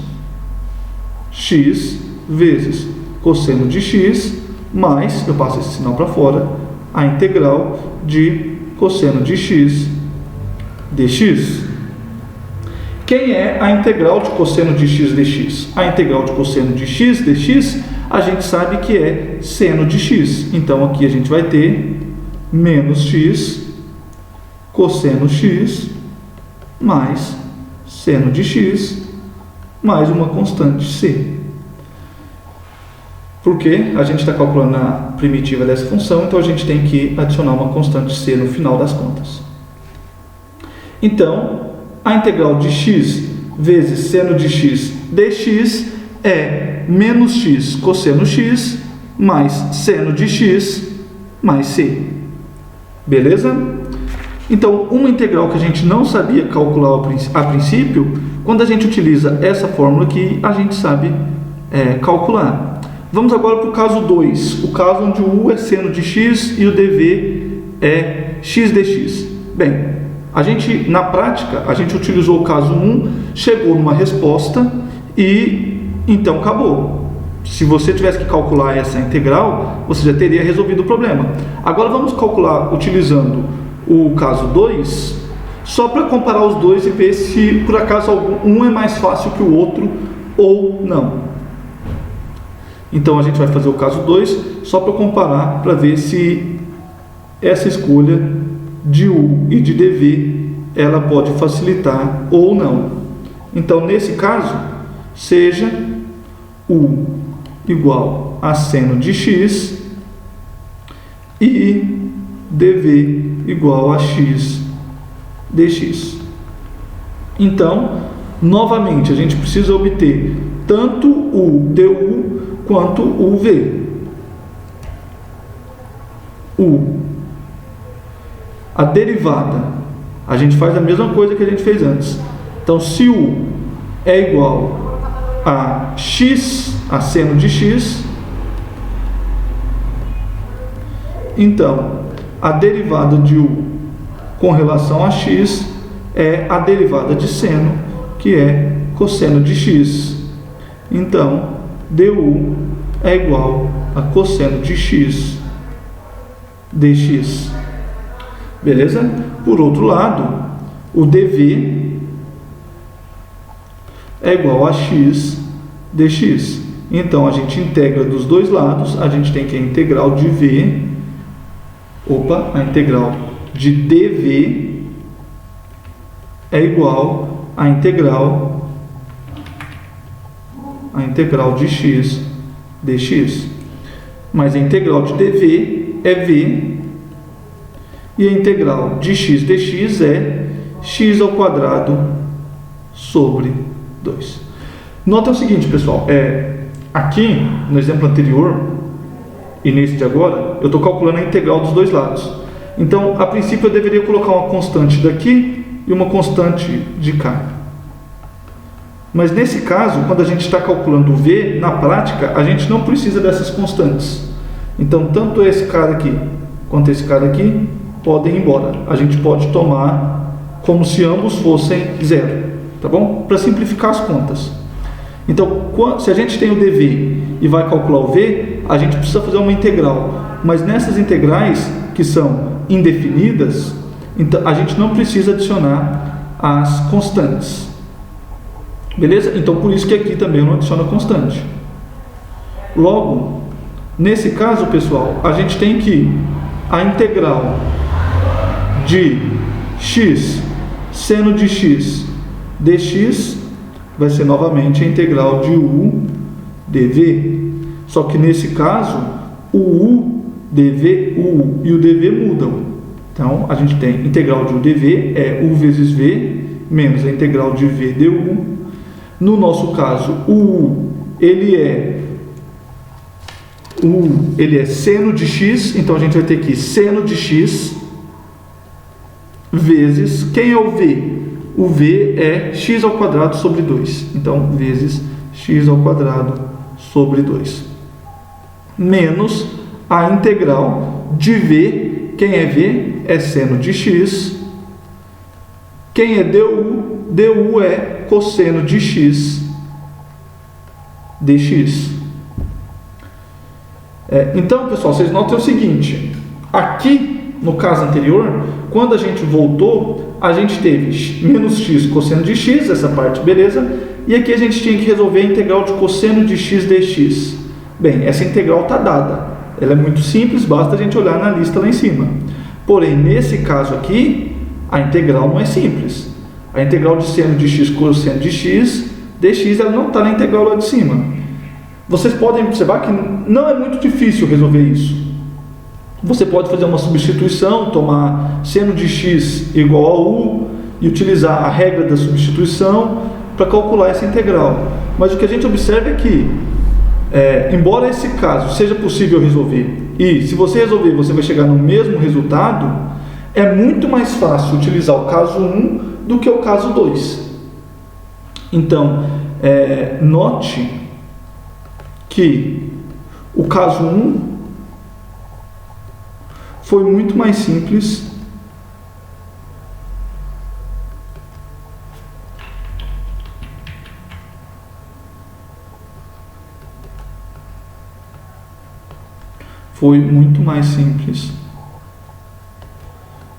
x vezes cosseno de x mais, eu passo esse sinal para fora, a integral de cosseno de x dx. Quem é a integral de cosseno de x dx? A integral de cosseno de x dx, a gente sabe que é seno de x. Então, aqui a gente vai ter menos x cosseno x mais seno de x mais uma constante c. Porque a gente está calculando a primitiva dessa função, então a gente tem que adicionar uma constante c no final das contas. Então, a integral de x vezes seno de x dx é menos x cosseno x mais seno de x mais c. Beleza? Então, uma integral que a gente não sabia calcular a princípio, quando a gente utiliza essa fórmula aqui, a gente sabe calcular. Vamos agora para o caso 2, o caso onde o U é seno de x e o dV é x dx. Bem, na prática, a gente utilizou o caso 1, chegou numa resposta e então acabou. Se você tivesse que calcular essa integral, você já teria resolvido o problema. Agora vamos calcular utilizando o caso 2, só para comparar os dois e ver se por acaso um é mais fácil que o outro ou não. Então a gente vai fazer o caso 2 só para comparar, para ver se essa escolha de U e de dV ela pode facilitar ou não. Então nesse caso, seja U igual a seno de x e dV igual a x dx. Então, novamente, a gente precisa obter tanto o du quanto o v. A derivada, a gente faz a mesma coisa que a gente fez antes. Então, se u é igual a x, a seno de x, então a derivada de u com relação a x é a derivada de seno, que é cosseno de x. Então, du é igual a cosseno de x dx. Beleza? Por outro lado, o dv é igual a x dx. Então, a gente integra dos dois lados, a gente tem que a integral de v, a integral de dv é igual à integral de x dx. Mas a integral de dv é v e a integral de x dx é x ao quadrado sobre 2. Nota o seguinte, pessoal, aqui no exemplo anterior e nesse de agora, eu estou calculando a integral dos dois lados. Então, a princípio, eu deveria colocar uma constante daqui e uma constante de cá. Mas nesse caso, quando a gente está calculando o v, na prática, a gente não precisa dessas constantes. Então, tanto esse cara aqui quanto esse cara aqui podem ir embora. A gente pode tomar como se ambos fossem zero, tá bom? Para simplificar as contas. Então, se a gente tem o dv e vai calcular o v, a gente precisa fazer uma integral. Mas nessas integrais, que são indefinidas, então a gente não precisa adicionar as constantes. Beleza? Então, por isso que aqui também eu não adiciono a constante. Logo, nesse caso, pessoal, a gente tem que a integral de x seno de x dx vai ser novamente a integral de u dv. Só que nesse caso, o u, dv, u e o dv mudam. Então, a gente tem integral de u dv, é u vezes v, menos a integral de v du. No nosso caso, o u, ele é seno de x, então a gente vai ter aqui seno de x vezes, quem é o v? O v é x ao quadrado sobre 2, então vezes x ao quadrado sobre 2, menos a integral de v, quem é v? É seno de x, quem é du? Du é cosseno de x dx. Então, pessoal, vocês notem o seguinte, aqui no caso anterior, quando a gente voltou, a gente teve menos x cosseno de x, essa parte, beleza, e aqui a gente tinha que resolver a integral de cosseno de x dx. Bem, essa integral está dada, ela é muito simples, basta a gente olhar na lista lá em cima. Porém, nesse caso aqui, a integral não é simples. A integral de seno de x cosseno de x dx, ela não está na integral lá de cima. Vocês podem observar que não é muito difícil resolver isso. Você pode fazer uma substituição, tomar seno de x igual a u e utilizar a regra da substituição para calcular essa integral. Mas o que a gente observa é que, embora esse caso seja possível resolver, e se você resolver você vai chegar no mesmo resultado, é muito mais fácil utilizar o caso 1 do que o caso 2. Então, note que o caso 1 foi muito mais simples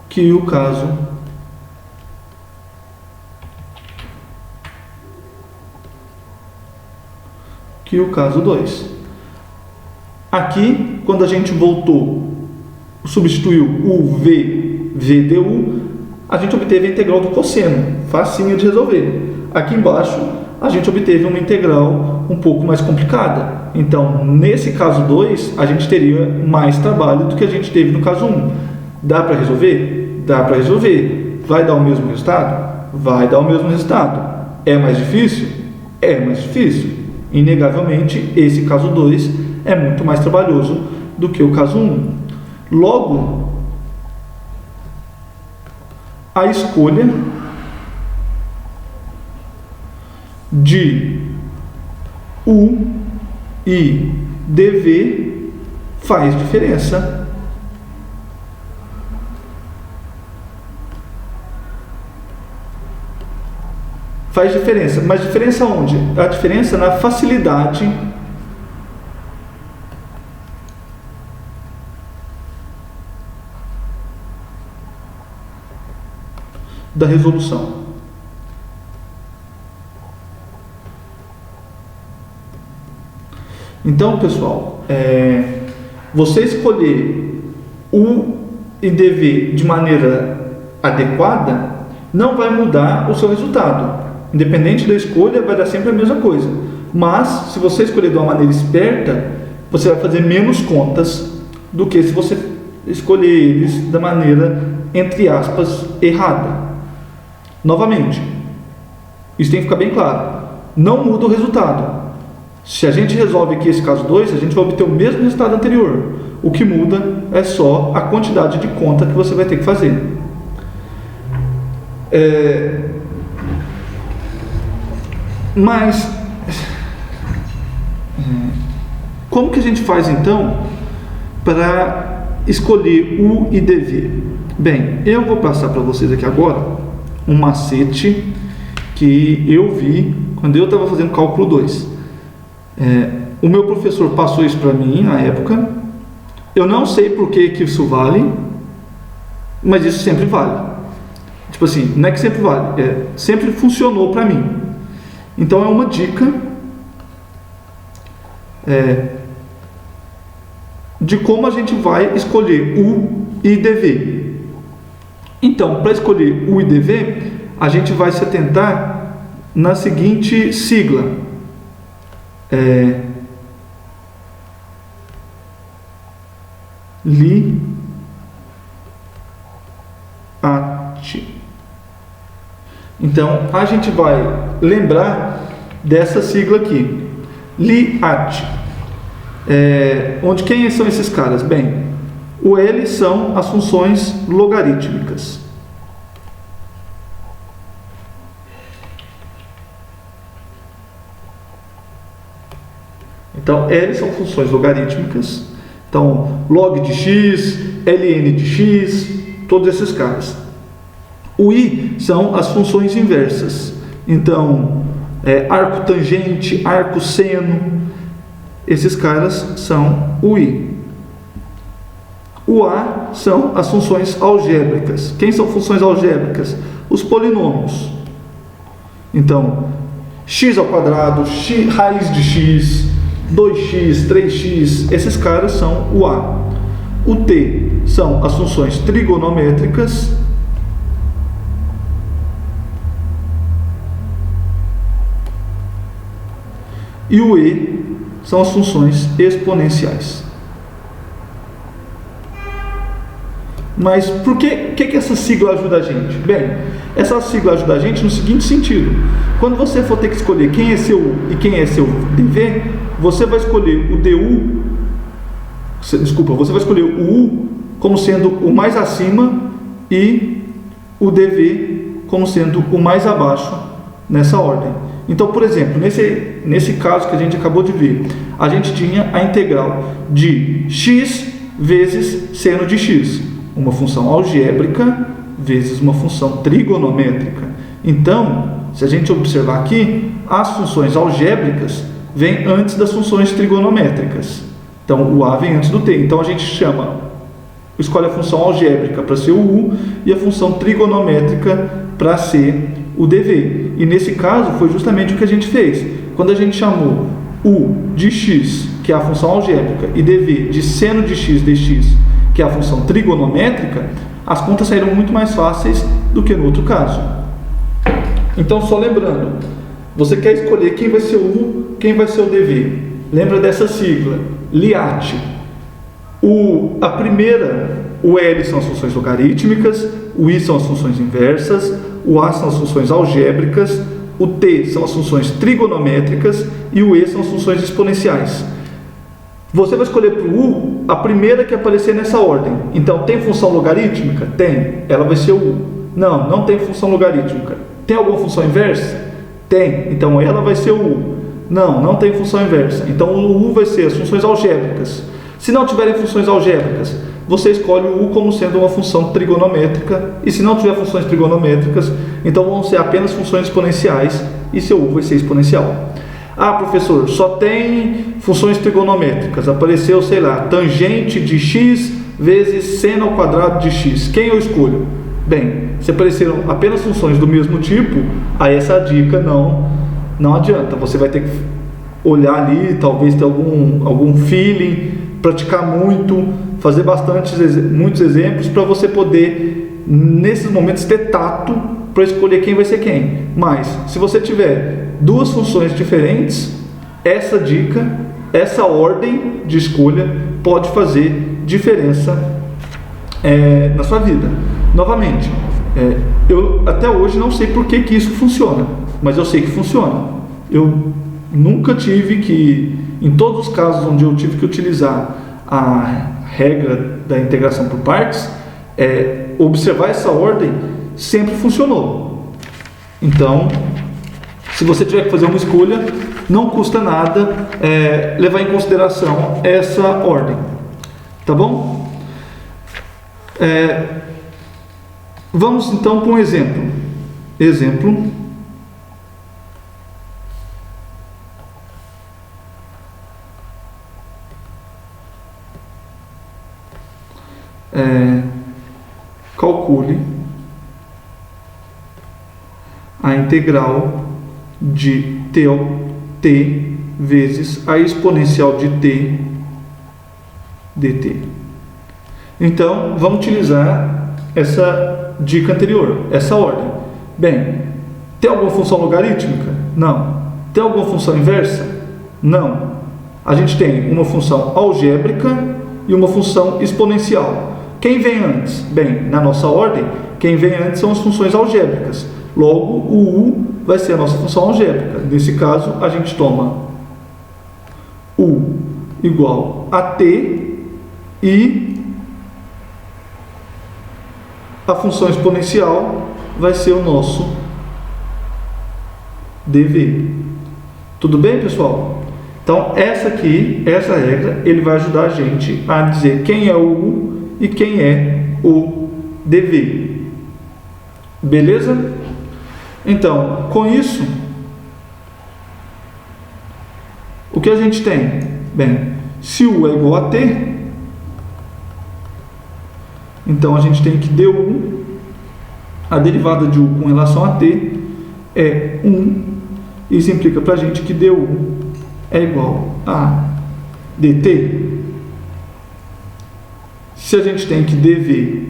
que o caso 2. Aqui, quando a gente voltou, substituiu o v du, a gente obteve a integral do cosseno, facinho de resolver. Aqui embaixo, a gente obteve uma integral um pouco mais complicada. Então, nesse caso 2, a gente teria mais trabalho do que a gente teve no caso 1. Dá para resolver? Dá para resolver. Vai dar o mesmo resultado? Vai dar o mesmo resultado. É mais difícil? É mais difícil. Inegavelmente, esse caso 2 é muito mais trabalhoso do que o caso 1. Logo, a escolha de u e dv faz diferença. Faz diferença, mas diferença onde? A diferença na facilidade da resolução. Então, pessoal, você escolher u e dv de maneira adequada não vai mudar o seu resultado. Independente da escolha, vai dar sempre a mesma coisa. Mas, se você escolher de uma maneira esperta, você vai fazer menos contas do que se você escolher eles da maneira, entre aspas, errada. Novamente, isso tem que ficar bem claro. Não muda o resultado. Se a gente resolve aqui esse caso 2, a gente vai obter o mesmo resultado anterior. O que muda é só a quantidade de conta que você vai ter que fazer. Mas, como que a gente faz então para escolher u e dv? Bem, eu vou passar para vocês aqui agora um macete que eu vi quando eu estava fazendo cálculo 2. O meu professor passou isso para mim na época. Eu não sei por que isso vale, mas isso sempre vale. Tipo assim, não é que sempre vale, sempre funcionou para mim. Então é uma dica de como a gente vai escolher u e dv. Então, para escolher u e dv, a gente vai se atentar na seguinte sigla. LIAT. Então, a gente vai lembrar dessa sigla aqui, LIAT. Onde quem são esses caras? Bem, o L são as funções logarítmicas. Então, L são funções logarítmicas. Então, log de x, ln de x, todos esses caras. O I são as funções inversas. Então, arco tangente, arco seno, esses caras são o I. O A são as funções algébricas. Quem são funções algébricas? Os polinômios. Então, x ao quadrado, raiz de x, 2x, 3x, esses caras são o A. O T são as funções trigonométricas. E o E são as funções exponenciais. Mas por que essa sigla ajuda a gente? Bem, essa sigla ajuda a gente no seguinte sentido. Quando você for ter que escolher quem é seu U e quem é seu DV, você vai escolher o DU, você vai escolher o U como sendo o mais acima e o DV como sendo o mais abaixo nessa ordem. Então, por exemplo, nesse caso que a gente acabou de ver, a gente tinha a integral de x vezes seno de x, uma função algébrica vezes uma função trigonométrica. Então, se a gente observar aqui, as funções algébricas vêm antes das funções trigonométricas. Então, o A vem antes do T. Então, a gente escolhe a função algébrica para ser o U e a função trigonométrica para ser o DV. E nesse caso, foi justamente o que a gente fez. Quando a gente chamou U de x, que é a função algébrica, e DV de seno de x dx, que é a função trigonométrica, as contas saíram muito mais fáceis do que no outro caso. Então, só lembrando, você quer escolher quem vai ser o U, quem vai ser o DV. Lembra dessa sigla, LIAT. A primeira, o L são as funções logarítmicas, o I são as funções inversas, o A são as funções algébricas, o T são as funções trigonométricas e o E são as funções exponenciais. Você vai escolher para o U a primeira que aparecer nessa ordem. Então, tem função logarítmica? Tem. Ela vai ser o U. Não tem função logarítmica. Tem alguma função inversa? Tem. Então, ela vai ser o U. Não tem função inversa. Então, o U vai ser as funções algébricas. Se não tiverem funções algébricas, você escolhe o U como sendo uma função trigonométrica. E se não tiver funções trigonométricas, então vão ser apenas funções exponenciais e seu U vai ser exponencial. Ah, professor, só tem funções trigonométricas. Apareceu, sei lá, tangente de x vezes seno ao quadrado de x. Quem eu escolho? Bem, se apareceram apenas funções do mesmo tipo, aí essa dica não adianta. Você vai ter que olhar ali, talvez ter algum feeling, praticar muito, fazer muitos exemplos para você poder, nesses momentos, ter tato para escolher quem vai ser quem. Mas, se você tiver duas funções diferentes, essa dica, essa ordem de escolha pode fazer diferença na sua vida. Novamente, eu até hoje não sei por que isso funciona, mas eu sei que funciona. Eu nunca tive que, em todos os casos onde eu tive que utilizar a regra da integração por partes, observar essa ordem sempre funcionou. Então, se você tiver que fazer uma escolha, não custa nada levar em consideração essa ordem. Tá bom? Vamos então para um exemplo. Calcule a integral de t vezes a exponencial de t dt. Então, vamos utilizar essa dica anterior, essa ordem. Bem, tem alguma função logarítmica? Não. Tem alguma função inversa? Não. A gente tem uma função algébrica e uma função exponencial. Quem vem antes? Bem, na nossa ordem, quem vem antes são as funções algébricas. Logo, o u vai ser a nossa função algébrica. Nesse caso, a gente toma u igual a t e a função exponencial vai ser o nosso dv. Tudo bem, pessoal? Então, essa regra, ele vai ajudar a gente a dizer quem é o u e quem é o dv. Beleza? Então, com isso, o que a gente tem? Bem, se u é igual a t, então a gente tem que du, a derivada de u com relação a t, é 1. Isso implica para a gente que du é igual a dt. Se a gente tem que dv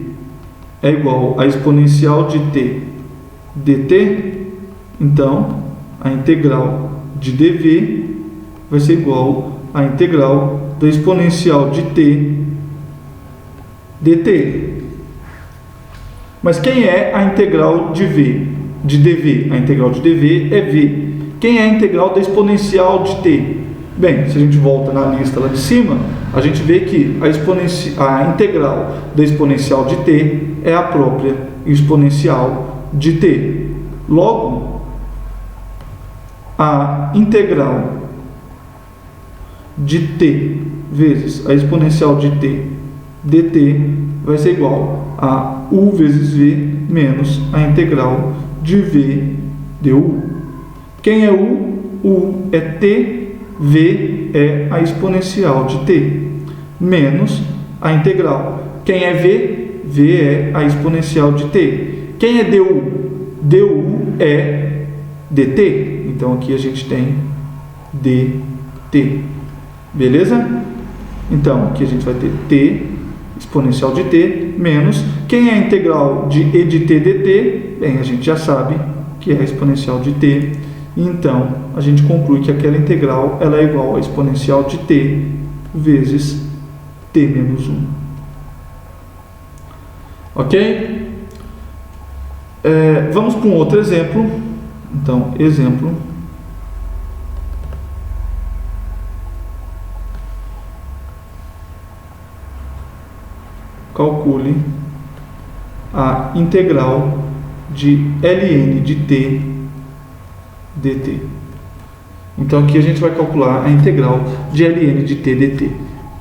é igual a exponencial de t dt, então a integral de dv vai ser igual à integral da exponencial de t dt. Mas quem é a integral de dv? A integral de dv é v. Quem é a integral da exponencial de t? Bem, se a gente volta na lista lá de cima, a gente vê que a integral da exponencial de t é a própria exponencial de t. Logo, a integral de t vezes a exponencial de t dt vai ser igual a u vezes v menos a integral de v du. Quem é u? U é t, v é a exponencial de t, menos a integral. Quem é v? V é a exponencial de t. Quem é du? Du é dt. Então aqui a gente tem dt. Beleza? Então aqui a gente vai ter t, exponencial de t, menos. Quem é a integral de e de t dt? Bem, a gente já sabe que é a exponencial de t. Então, a gente conclui que aquela integral ela é igual a exponencial de t vezes t menos 1. Ok? Vamos para um outro exemplo. Então, exemplo. Calcule a integral de ln de t dt. Então aqui a gente vai calcular a integral de ln de t dt.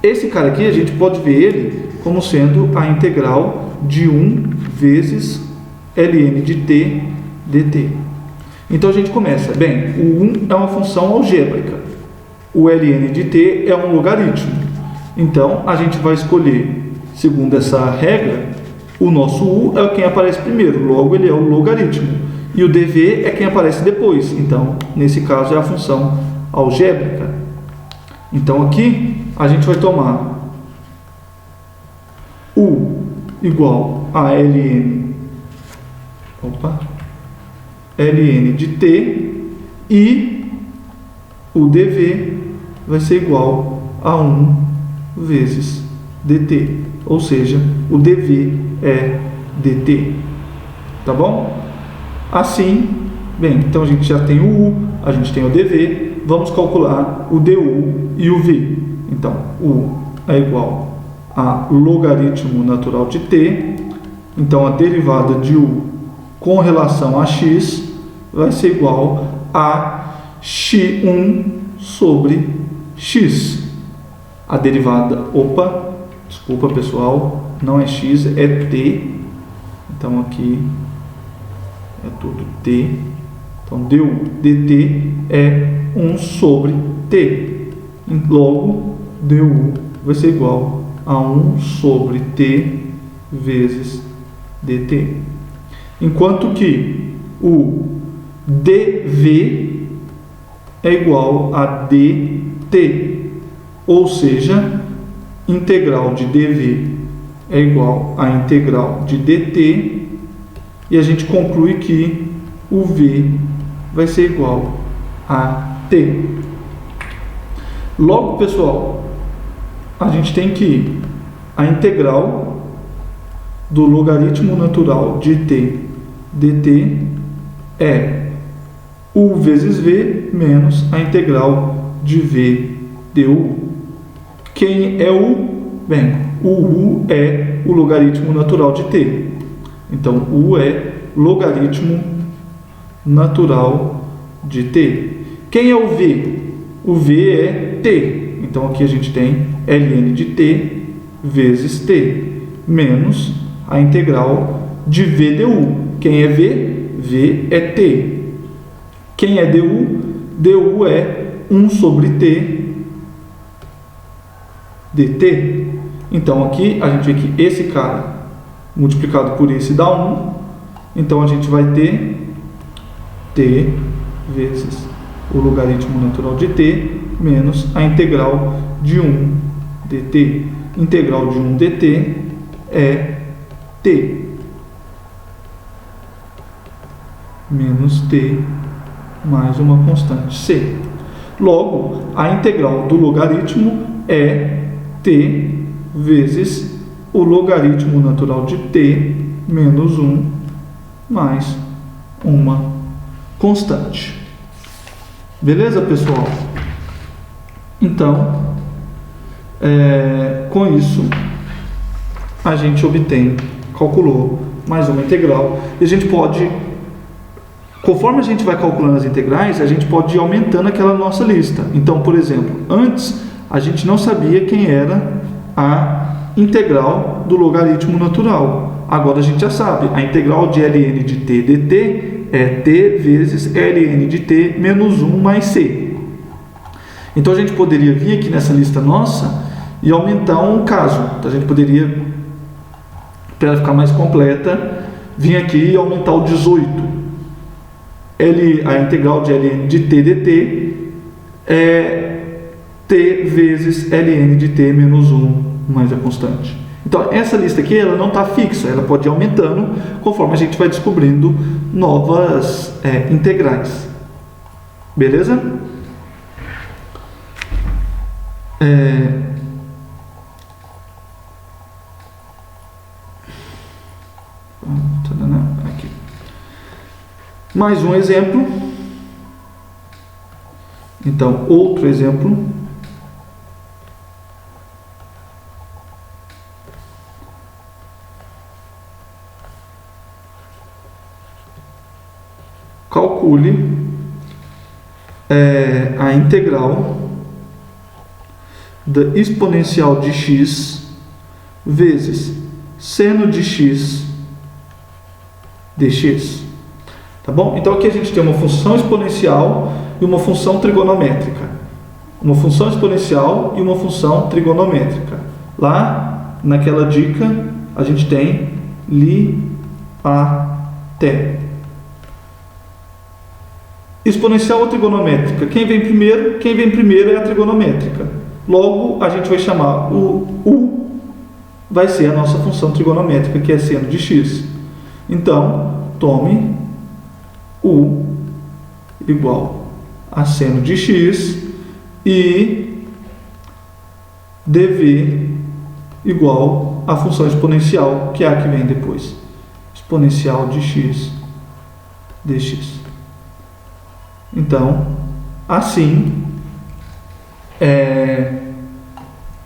Esse cara aqui a gente pode ver ele como sendo a integral de 1 vezes ln de t dt. Então a gente começa. Bem, o 1 é uma função algébrica. O ln de t é um logaritmo. Então a gente vai escolher, segundo essa regra, o nosso u é quem aparece primeiro, logo ele é o logaritmo. E o dv é quem aparece depois. Então, nesse caso, é a função algébrica. Então, aqui, a gente vai tomar u igual a ln de t e o dv vai ser igual a 1 vezes dt. Ou seja, o dv é dt. Tá bom? Assim, bem, então a gente já tem o u, a gente tem o dv, vamos calcular o du e o v. Então, u é igual a logaritmo natural de t, então a derivada de u com relação a x vai ser igual a x1 sobre x. A derivada, desculpa pessoal, não é x, é t, então aqui é tudo t, então du dt é 1 sobre t, logo du vai ser igual a 1 sobre t vezes dt, enquanto que o dv é igual a dt, ou seja, integral de dv é igual a integral de dt, e a gente conclui que o v vai ser igual a t. Logo, pessoal, a gente tem que a integral do logaritmo natural de t dt é u vezes v menos a integral de v du. Quem é u? Bem, o u é o logaritmo natural de t. Então, u é logaritmo natural de t. Quem é o v? O v é t. Então, aqui a gente tem ln de t vezes t, menos a integral de v du. Quem é v? V é t. Quem é du? Du é 1 sobre t dt. Então, aqui a gente vê que esse cara multiplicado por esse dá 1. Então, a gente vai ter t vezes o logaritmo natural de t menos a integral de 1 dt. Integral de 1 dt é t menos t mais uma constante c. Logo, a integral do logaritmo é t vezes o logaritmo natural de t menos 1 mais uma constante. Beleza, pessoal? Então, com isso, a gente calculou mais uma integral. E a gente pode, conforme a gente vai calculando as integrais, a gente pode ir aumentando aquela nossa lista. Então, por exemplo, antes a gente não sabia quem era a integral do logaritmo natural. Agora a gente já sabe. A integral de ln de t dt é t vezes ln de t menos 1 mais c. Então a gente poderia vir aqui nessa lista nossa e aumentar um caso. Então a gente poderia, para ela ficar mais completa, vir aqui e aumentar o 18. A integral de ln de t dt é t vezes ln de t menos 1 mais a constante. Então, essa lista aqui ela não está fixa, ela pode ir aumentando conforme a gente vai descobrindo novas integrais. Beleza? Aqui. Mais um exemplo. Então, outro exemplo. Calcule a integral da exponencial de x vezes seno de x dx. Tá bom? Então aqui a gente tem uma função exponencial e uma função trigonométrica. Uma função exponencial e uma função trigonométrica. Lá naquela dica a gente tem li, a, té. Exponencial ou trigonométrica? Quem vem primeiro? Quem vem primeiro é a trigonométrica. Logo, a gente vai chamar o u, vai ser a nossa função trigonométrica, que é seno de x. Então, tome u igual a seno de x e dv igual a função exponencial, que é a que vem depois. Exponencial de x dx. Então, assim,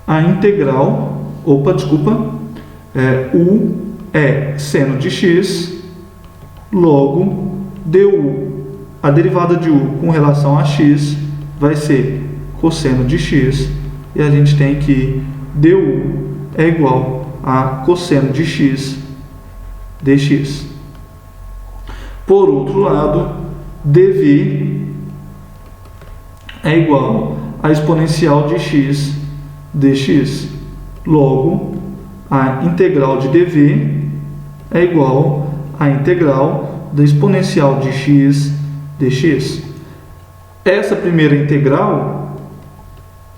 a integral, u é seno de x, logo du, a derivada de u com relação a x vai ser cosseno de x, e a gente tem que du é igual a cosseno de x dx. Por outro lado, dv é igual a exponencial de x dx. Logo, a integral de dv é igual à integral da exponencial de x dx. Essa primeira integral,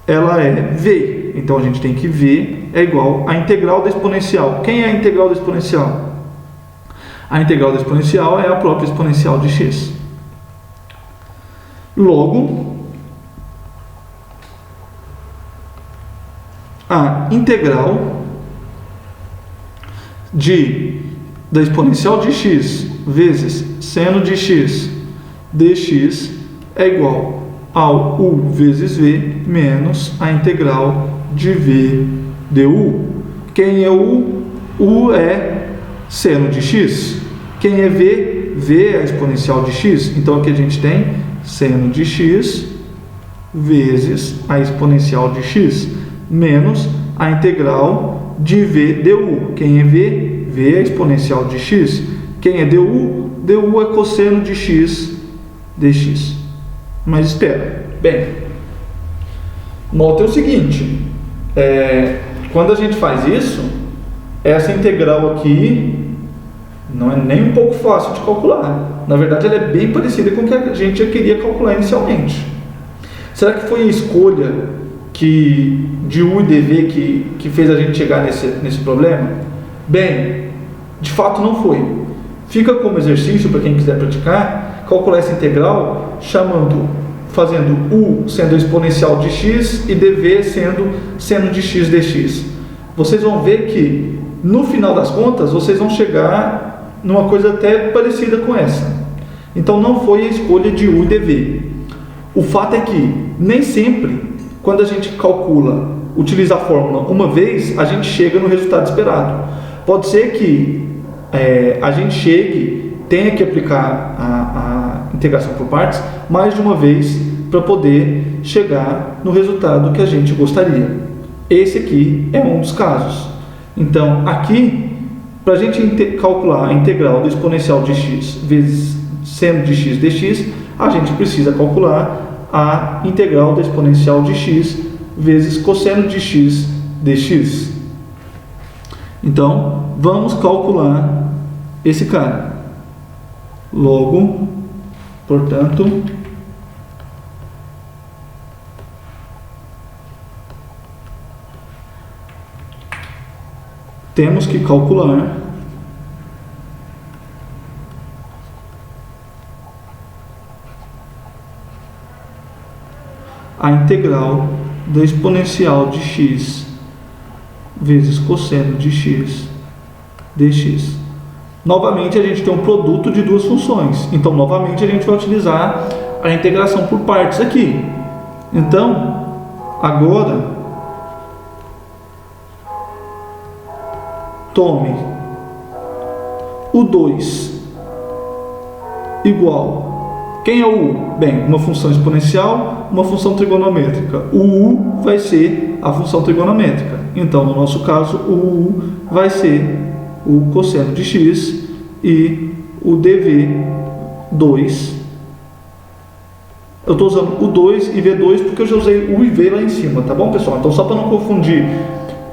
ela é v. Então, a gente tem que v é igual à integral da exponencial. Quem é a integral da exponencial? A integral da exponencial é a própria exponencial de x. Logo, a integral da exponencial de x vezes seno de x dx é igual ao u vezes v menos a integral de v du. Quem é u? U é seno de x. Quem é v? V é a exponencial de x. Então aqui a gente tem seno de x vezes a exponencial de x menos a integral de v du. Quem é v? V é a exponencial de x. Quem é du? Du é cosseno de x dx. Mas espera, bem, nota o seguinte, quando a gente faz isso, essa integral aqui não é nem um pouco fácil de calcular. Na verdade, ela é bem parecida com o que a gente já queria calcular inicialmente. Será que foi a escolha de u e dv que fez a gente chegar nesse problema? Bem, de fato não foi. Fica como exercício para quem quiser praticar, calcular essa integral fazendo u sendo a exponencial de x e dv sendo seno de x dx. Vocês vão ver que, no final das contas, vocês vão chegar numa coisa até parecida com essa. Então não foi a escolha de u e dv. O fato é que, nem sempre, quando a gente utiliza a fórmula uma vez, a gente chega no resultado esperado. Pode ser que a gente tenha que aplicar a integração por partes mais de uma vez para poder chegar no resultado que a gente gostaria. Esse aqui é um dos casos. Então, aqui, para a gente calcular a integral do exponencial de x vezes seno de x dx, a gente precisa calcular a integral da exponencial de x vezes cosseno de x dx. Então, vamos calcular esse cara. Logo, portanto, temos que calcular a integral da exponencial de x vezes cosseno de x dx. Novamente, a gente tem um produto de duas funções. Então, novamente, a gente vai utilizar a integração por partes aqui. Então, agora, tome o 2 igual. Quem é o u? Bem, uma função exponencial, uma função trigonométrica. O u vai ser a função trigonométrica. Então, no nosso caso, o u vai ser o cosseno de x e o dv2. Eu estou usando o 2 e v2 porque eu já usei u e v lá em cima, tá bom, pessoal? Então, só para não confundir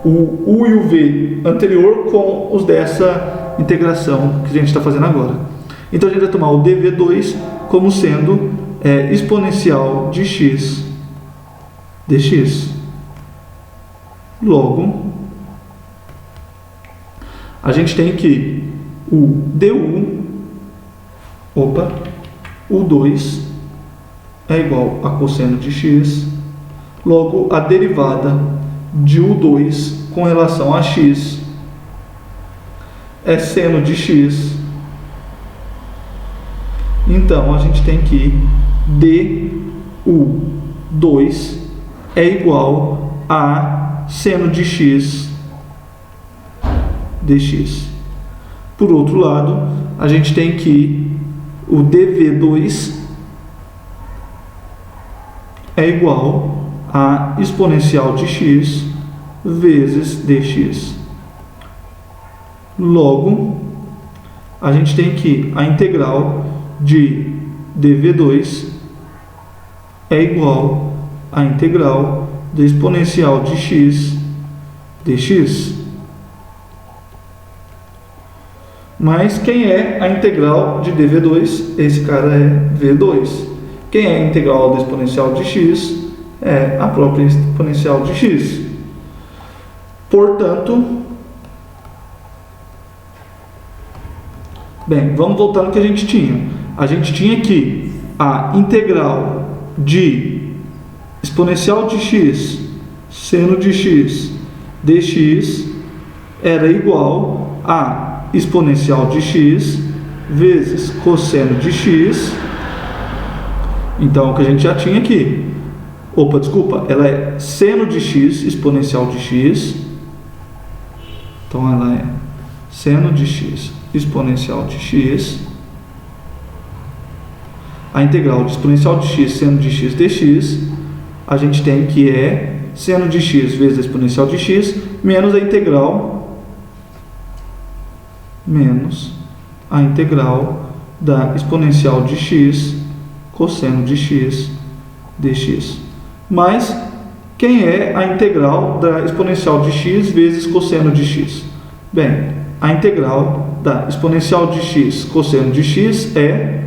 o u e o v anterior com os dessa integração que a gente está fazendo agora. Então, a gente vai tomar o dv2 como sendo exponencial de x dx. Logo, a gente tem que o u2 é igual a cosseno de x, logo a derivada de u2 com relação a x é seno de x. Então, a gente tem que du2 é igual a seno de x dx. Por outro lado, a gente tem que o dv2 é igual a exponencial de x vezes dx. Logo, a gente tem que a integral de dv2 é igual à integral da exponencial de x dx. Mas quem é a integral de dv2? Esse cara é v2. Quem é a integral da exponencial de x? É a própria exponencial de x. Portanto, bem, vamos voltar no que a gente tinha. A gente tinha que a integral de exponencial de x seno de x dx era igual a exponencial de x vezes cosseno de x. Então, o que a gente já tinha aqui, ela é seno de x exponencial de x. Então, ela é seno de x exponencial de x. A integral de exponencial de x seno de x dx, a gente tem que é seno de x vezes a exponencial de x, menos a integral da exponencial de x cosseno de x dx. Mas quem é a integral da exponencial de x vezes cosseno de x? Bem, a integral da exponencial de x cosseno de x é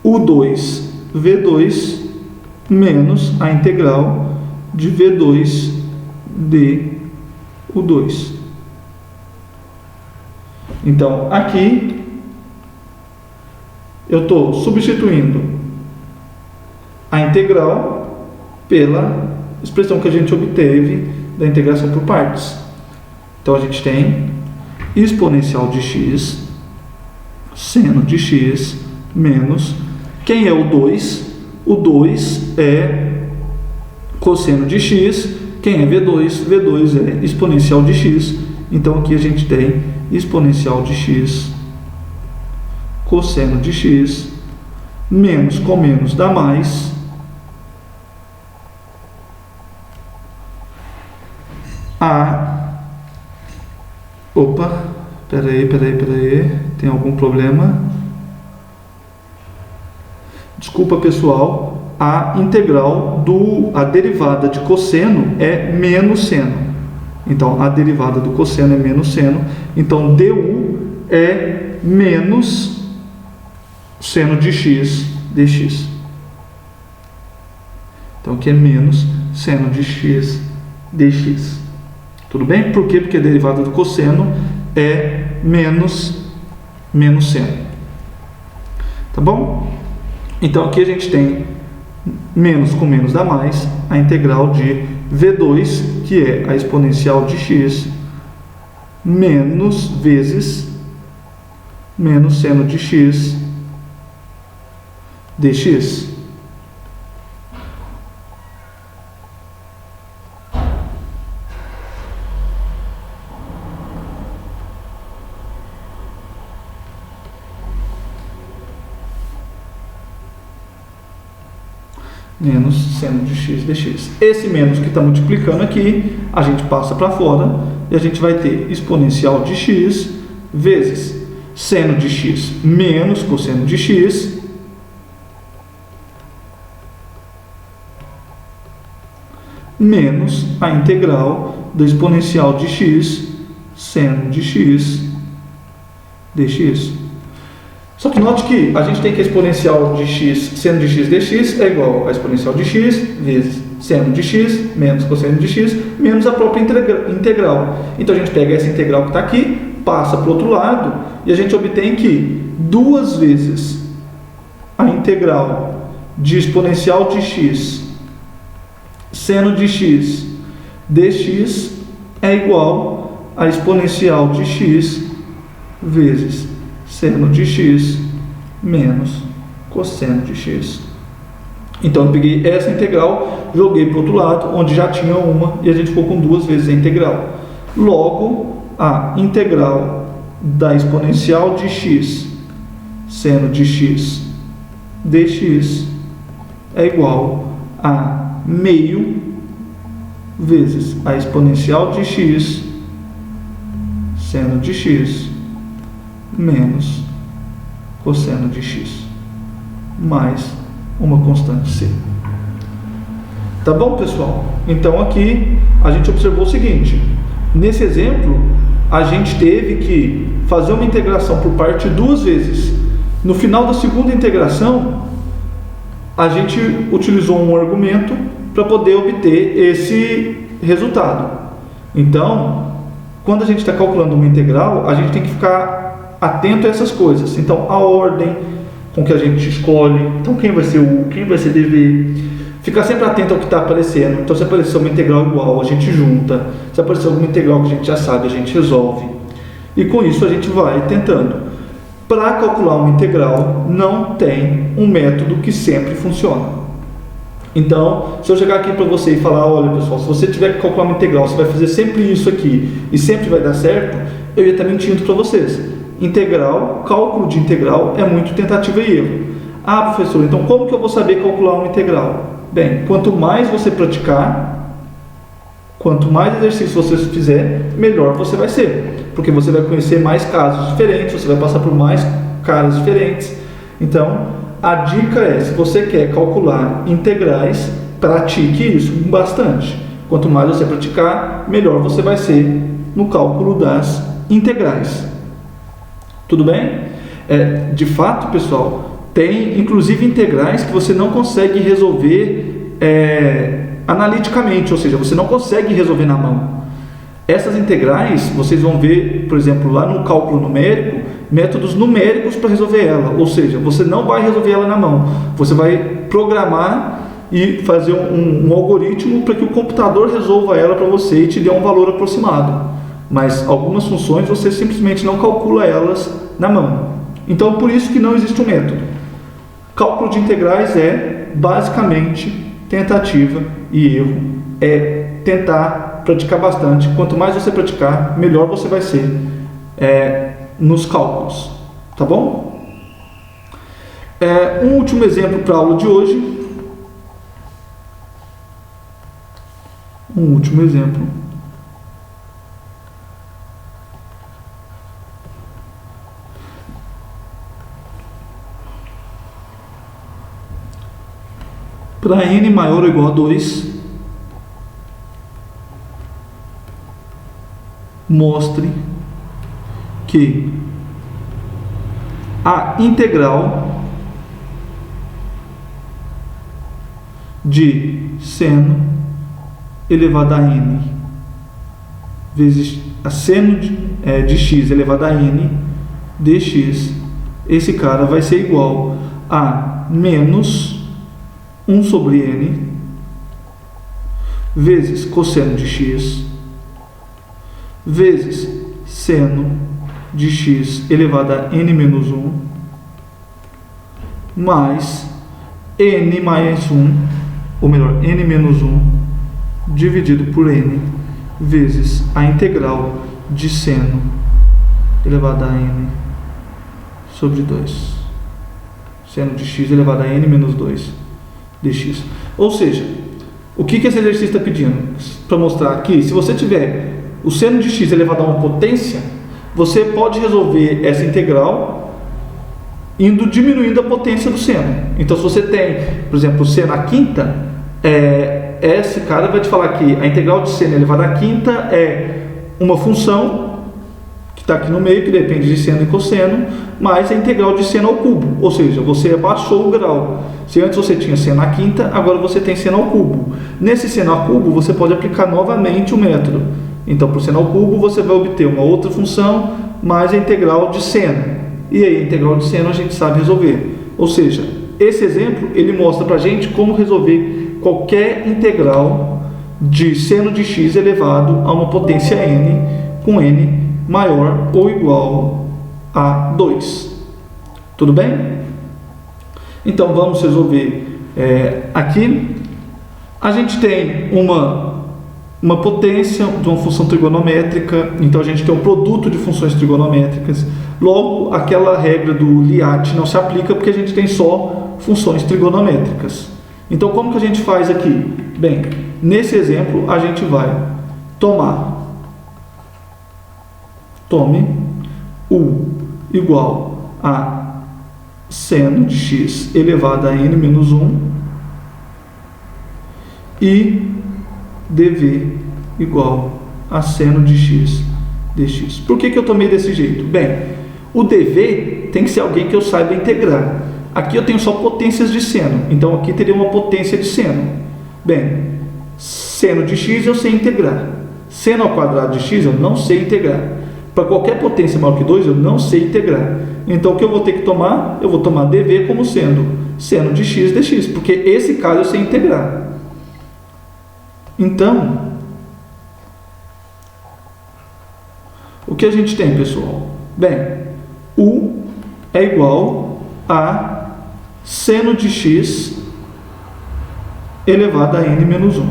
u2v2 menos a integral de v2 de u2. Então, aqui eu estou substituindo a integral pela expressão que a gente obteve da integração por partes. Então, a gente tem exponencial de x seno de x menos, quem é o 2? O 2 é cosseno de x. Quem é v2? V2 é exponencial de x. Então, aqui a gente tem exponencial de x cosseno de x, menos com menos dá mais, peraí, tem algum problema? Desculpa, pessoal, a derivada de cosseno é menos seno. Então, a derivada do cosseno é menos seno. Então, du é menos seno de x dx. Então, aqui é menos seno de x dx. Tudo bem? Por quê? Porque a derivada do cosseno é menos seno. Tá bom? Então, aqui a gente tem menos com menos dá mais, a integral de v2, que é a exponencial de x, menos vezes menos seno de x dx. Menos seno de x dx. Esse menos que está multiplicando aqui, a gente passa para fora e a gente vai ter exponencial de x vezes seno de x menos cosseno de x menos a integral do exponencial de x seno de x dx. Só que note que a gente tem que a exponencial de x seno de x dx é igual a exponencial de x vezes seno de x menos cosseno de x menos a própria integral. Então a gente pega essa integral que está aqui, passa para o outro lado e a gente obtém que 2 vezes a integral de exponencial de x seno de x dx é igual a exponencial de x vezes seno de x menos cosseno de x. Então eu peguei essa integral, joguei para o outro lado, onde já tinha uma, e a gente ficou com 2 vezes a integral. Logo, a integral da exponencial de x seno de x dx é igual a meio vezes a exponencial de x seno de x menos cosseno de x mais uma constante c. Tá bom, pessoal? Então aqui a gente observou o seguinte: nesse exemplo a gente teve que fazer uma integração por parte 2 vezes. No final da segunda integração a gente utilizou um argumento para poder obter esse resultado. Então, quando a gente está calculando uma integral, a gente tem que ficar atento a essas coisas. Então, a ordem com que a gente escolhe. Então quem vai ser U, quem vai ser DV. Ficar sempre atento ao que está aparecendo. Então se aparecer uma integral igual, a gente junta. Se aparecer alguma integral que a gente já sabe, a gente resolve. E com isso a gente vai tentando. Para calcular uma integral, não tem um método que sempre funciona. Então, se eu chegar aqui para você e falar, olha pessoal, se você tiver que calcular uma integral, você vai fazer sempre isso aqui e sempre vai dar certo, eu ia estar mentindo para vocês. Integral, cálculo de integral é muito tentativa e erro. Ah, professor, então como que eu vou saber calcular uma integral? Bem, quanto mais você praticar, quanto mais exercício você fizer, melhor você vai ser. Porque você vai conhecer mais casos diferentes, você vai passar por mais caras diferentes. Então, a dica é, se você quer calcular integrais, pratique isso bastante. Quanto mais você praticar, melhor você vai ser no cálculo das integrais. Tudo bem? De fato, pessoal, tem inclusive integrais que você não consegue resolver analiticamente, ou seja, você não consegue resolver na mão. Essas integrais, vocês vão ver, por exemplo, lá no cálculo numérico, métodos numéricos para resolver ela. Ou seja, você não vai resolver ela na mão. Você vai programar e fazer um algoritmo para que o computador resolva ela para você e te dê um valor aproximado. Mas algumas funções você simplesmente não calcula elas na mão. Então, por isso que não existe um método. Cálculo de integrais é basicamente tentativa e erro. É tentar praticar bastante. Quanto mais você praticar, melhor você vai ser nos cálculos. Tá bom? Um último exemplo para a aula de hoje. Um último exemplo. Para n maior ou igual a 2, mostre que a integral de seno elevado a n vezes a seno de x elevado a n dx, esse cara vai ser igual a menos 1 sobre n vezes cosseno de x vezes seno de x elevado a n menos 1 mais n mais 1, ou melhor, n menos 1 dividido por n vezes a integral de seno elevado a n sobre 2. Seno de x elevado a n menos 2 dx. Ou seja, o que esse exercício está pedindo? Para mostrar que se você tiver o seno de x elevado a uma potência, você pode resolver essa integral indo diminuindo a potência do seno. Então, se você tem, por exemplo, o seno à quinta, esse cara vai te falar que a integral de seno elevado à quinta é uma função que está aqui no meio, que depende de seno e cosseno, mais a integral de seno ao cubo. Ou seja, você abaixou o grau. Se antes você tinha seno à quinta, agora você tem seno ao cubo. Nesse seno ao cubo, você pode aplicar novamente o método. Então, para o seno ao cubo, você vai obter uma outra função mais a integral de seno. E aí, a integral de seno a gente sabe resolver. Ou seja, esse exemplo, ele mostra para a gente como resolver qualquer integral de seno de x elevado a uma potência n, com n maior ou igual a 2. Tudo bem? Então, vamos resolver aqui. A gente tem uma potência de uma função trigonométrica, então a gente tem um produto de funções trigonométricas. Logo, aquela regra do Liat não se aplica porque a gente tem só funções trigonométricas. Então, como que a gente faz aqui? Bem, nesse exemplo, a gente vai tome U igual a seno de x elevado a n menos 1 e dv igual a seno de x dx. Por que eu tomei desse jeito? Bem, o dv tem que ser alguém que eu saiba integrar. Aqui eu tenho só potências de seno, então aqui teria uma potência de seno. Bem, seno de x eu sei integrar. Seno ao quadrado de x eu não sei integrar. Para qualquer potência maior que 2 eu não sei integrar. Então, o que eu vou ter que tomar? Eu vou tomar dv como sendo seno de x dx, porque esse caso eu sei integrar. Então, o que a gente tem, pessoal? Bem, u é igual a seno de x elevado a n menos 1.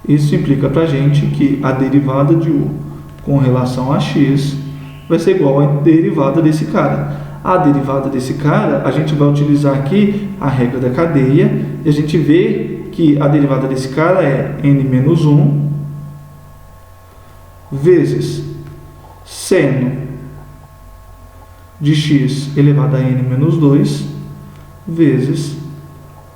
Isso implica para a gente que a derivada de u com relação a x vai ser igual à derivada desse cara. A derivada desse cara, a gente vai utilizar aqui a regra da cadeia e a gente vê que a derivada desse cara é n menos 1 vezes seno de x elevado a n menos 2 vezes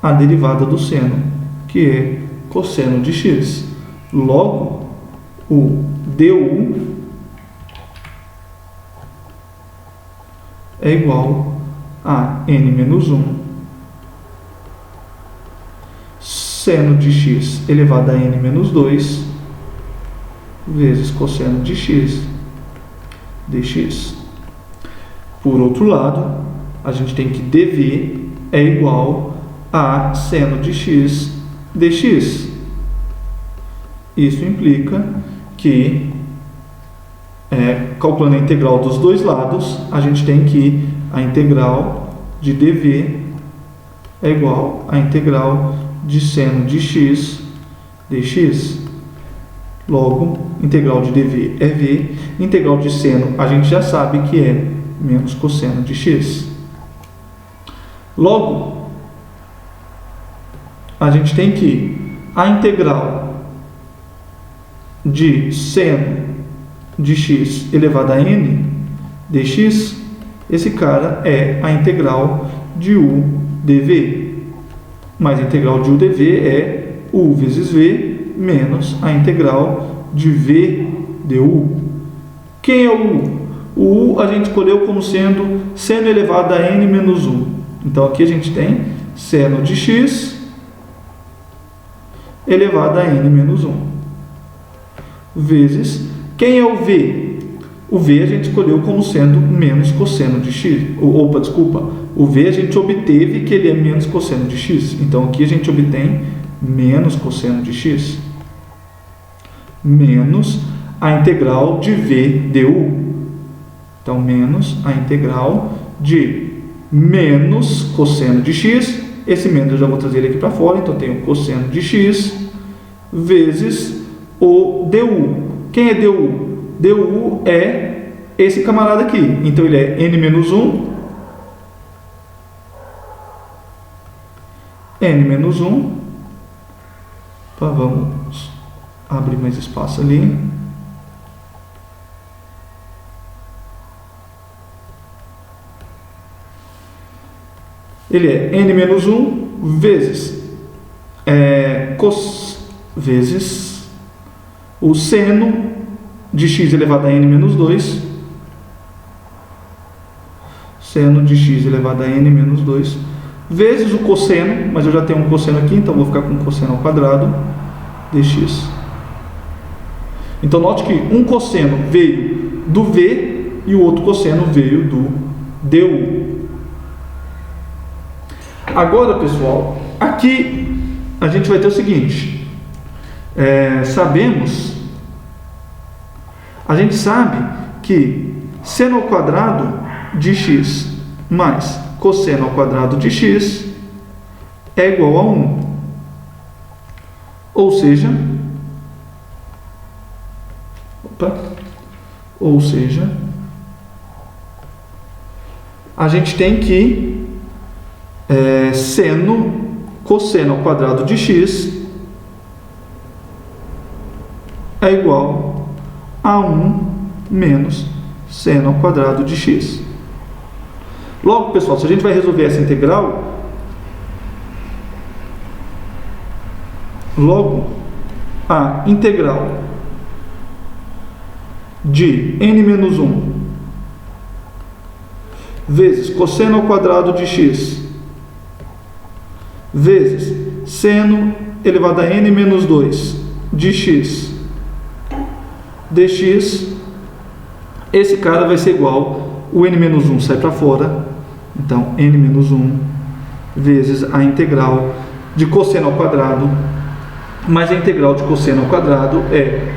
a derivada do seno, que é cosseno de x. Logo, o du é igual a n menos 1 seno de x elevado a n menos 2 vezes cosseno de x dx. Por outro lado, a gente tem que dv é igual a seno de x dx. Isso implica que, calculando a integral dos dois lados, a gente tem que a integral de dv é igual à integral de seno de x dx. Logo, integral de dv é v, integral de seno a gente já sabe que é menos cosseno de x. Logo, a gente tem que a integral de seno de x elevado a n dx, esse cara é a integral de u dv, mas a integral de u dv é u vezes v menos a integral de v du. Quem é o u? O u a gente escolheu como sendo seno elevado a n menos 1. Então aqui a gente tem seno de x elevado a n menos 1 vezes, quem é o v? O v a gente escolheu como sendo menos cosseno de x. O v a gente obteve que ele é menos cosseno de x. Então aqui a gente obtém menos cosseno de x menos a integral de v du. Então, menos a integral de menos cosseno de x. Esse menos eu já vou trazer ele aqui para fora. Então, eu tenho cosseno de x vezes o du. Quem é du? Du é esse camarada aqui. Então, ele é n menos 1. N menos 1. Então, vamos abrir mais espaço ali. Ele é n menos 1 vezes vezes o seno de x elevado a n menos 2, seno de x elevado a n menos 2, vezes o cosseno, mas eu já tenho um cosseno aqui, então vou ficar com cosseno ao quadrado dx. Então note que um cosseno veio do v e o outro cosseno veio do du. Agora, pessoal, aqui a gente vai ter o seguinte, a gente sabe que seno ao quadrado de x mais cosseno ao quadrado de x é igual a 1. Ou seja, a gente tem que cosseno ao quadrado de x é igual a 1 menos seno ao quadrado de x. Logo, pessoal, se a gente vai resolver essa integral, logo a integral de n menos 1 vezes cosseno ao quadrado de x vezes seno elevado a n menos 2 de x dx esse cara vai ser igual, o n-1 sai para fora, então n-1 vezes a integral de cosseno ao quadrado, mas a integral de cosseno ao quadrado é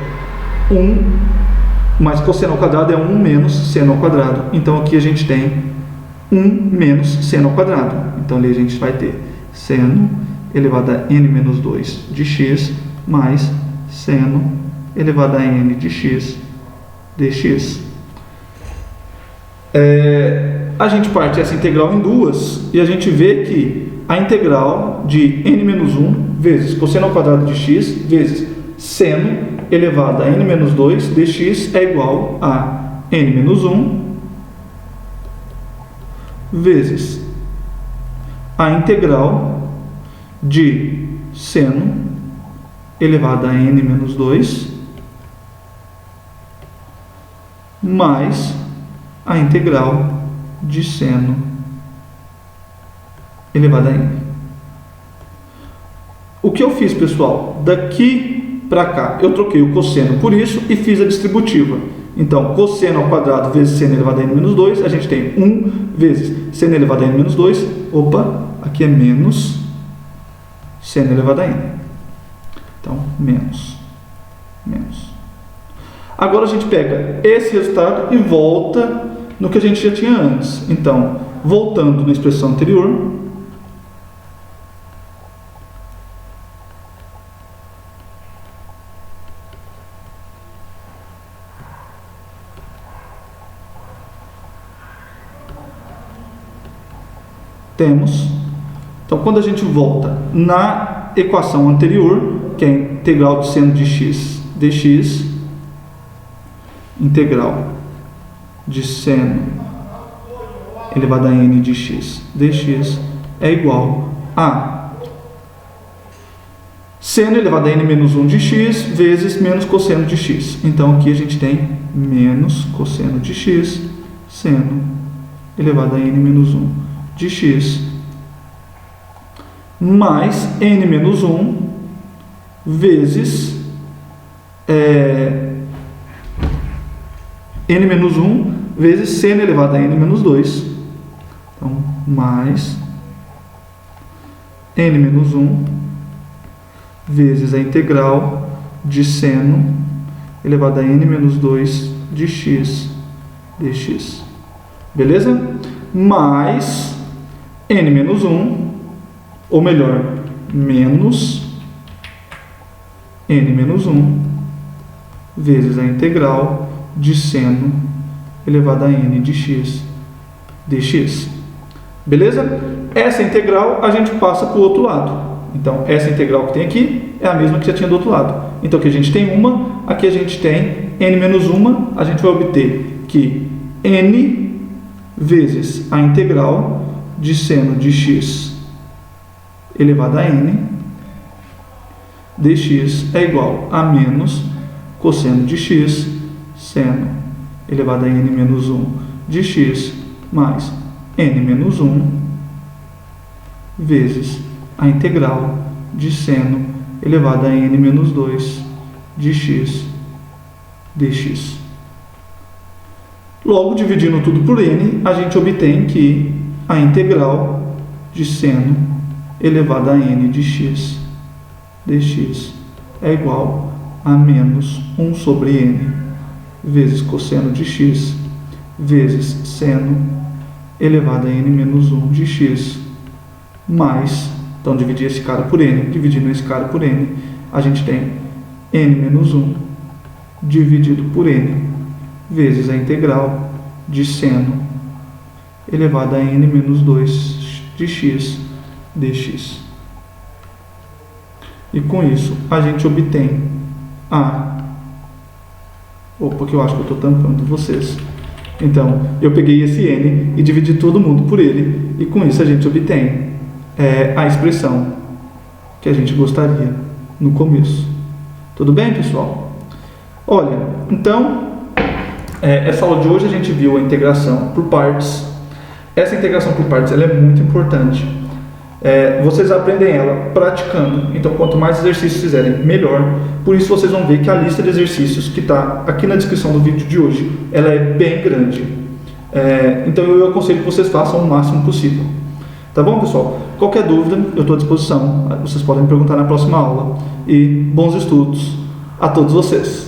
1, mais cosseno ao quadrado é 1 menos seno ao quadrado, então aqui a gente tem 1 menos seno ao quadrado, então ali a gente vai ter seno elevado a n-2 de x, mais seno elevado a n de x dx. A gente parte essa integral em duas e a gente vê que a integral de n-1 vezes cosseno ao quadrado de x vezes seno elevado a n-2 dx é igual a n-1 vezes a integral de seno elevado a n-2 mais a integral de seno elevado a n. O que eu fiz, pessoal? Daqui para cá, eu troquei o cosseno por isso e fiz a distributiva. Então, cosseno ao quadrado vezes seno elevado a n-2, a gente tem 1 vezes seno elevado a n-2. Opa, aqui é menos seno elevado a n. Então, menos. Agora a gente pega esse resultado e volta no que a gente já tinha antes. Então, voltando na expressão anterior, temos, então quando a gente volta na equação anterior, que é a integral de seno de x dx, integral de seno elevado a n de x dx é igual a seno elevado a n-1 de x vezes menos cosseno de x. Então aqui a gente tem menos cosseno de x, seno elevado a n-1 de x, mais n-1 vezes n-1 vezes seno elevado a n-2. Então, mais n-1 vezes a integral de seno elevado a n-2 de x dx. Beleza? Mais n-1, ou melhor, menos n-1 vezes a integral de seno elevado a n de x dx. Beleza? Essa integral a gente passa para o outro lado. Então, essa integral que tem aqui é a mesma que já tinha do outro lado. Então, aqui a gente tem uma, aqui a gente tem n-1, a gente vai obter que n vezes a integral de seno de x elevado a n dx é igual a menos cosseno de x seno elevado a n-1 de x mais n-1 vezes a integral de seno elevado a n-2 de x dx. Logo, dividindo tudo por n, a gente obtém que a integral de seno elevado a n de x dx é igual a menos 1 sobre n vezes cosseno de x vezes seno elevado a n-1 de x mais, então dividir esse cara por n, dividindo esse cara por n, a gente tem n-1 dividido por n vezes a integral de seno elevado a n-2 de x dx. E com isso a gente obtém opa, que eu acho que eu estou tampando vocês. Então, eu peguei esse n e dividi todo mundo por ele, e com isso a gente obtém a expressão que a gente gostaria no começo. Tudo bem, pessoal? Olha, então, essa aula de hoje a gente viu a integração por partes. Essa integração por partes ela é muito importante. Vocês aprendem ela praticando, então quanto mais exercícios fizerem, melhor. Por isso vocês vão ver que a lista de exercícios que está aqui na descrição do vídeo de hoje, ela é bem grande. Então eu aconselho que vocês façam o máximo possível. Tá bom, pessoal? Qualquer dúvida, eu estou à disposição. Vocês podem me perguntar na próxima aula. E bons estudos a todos vocês!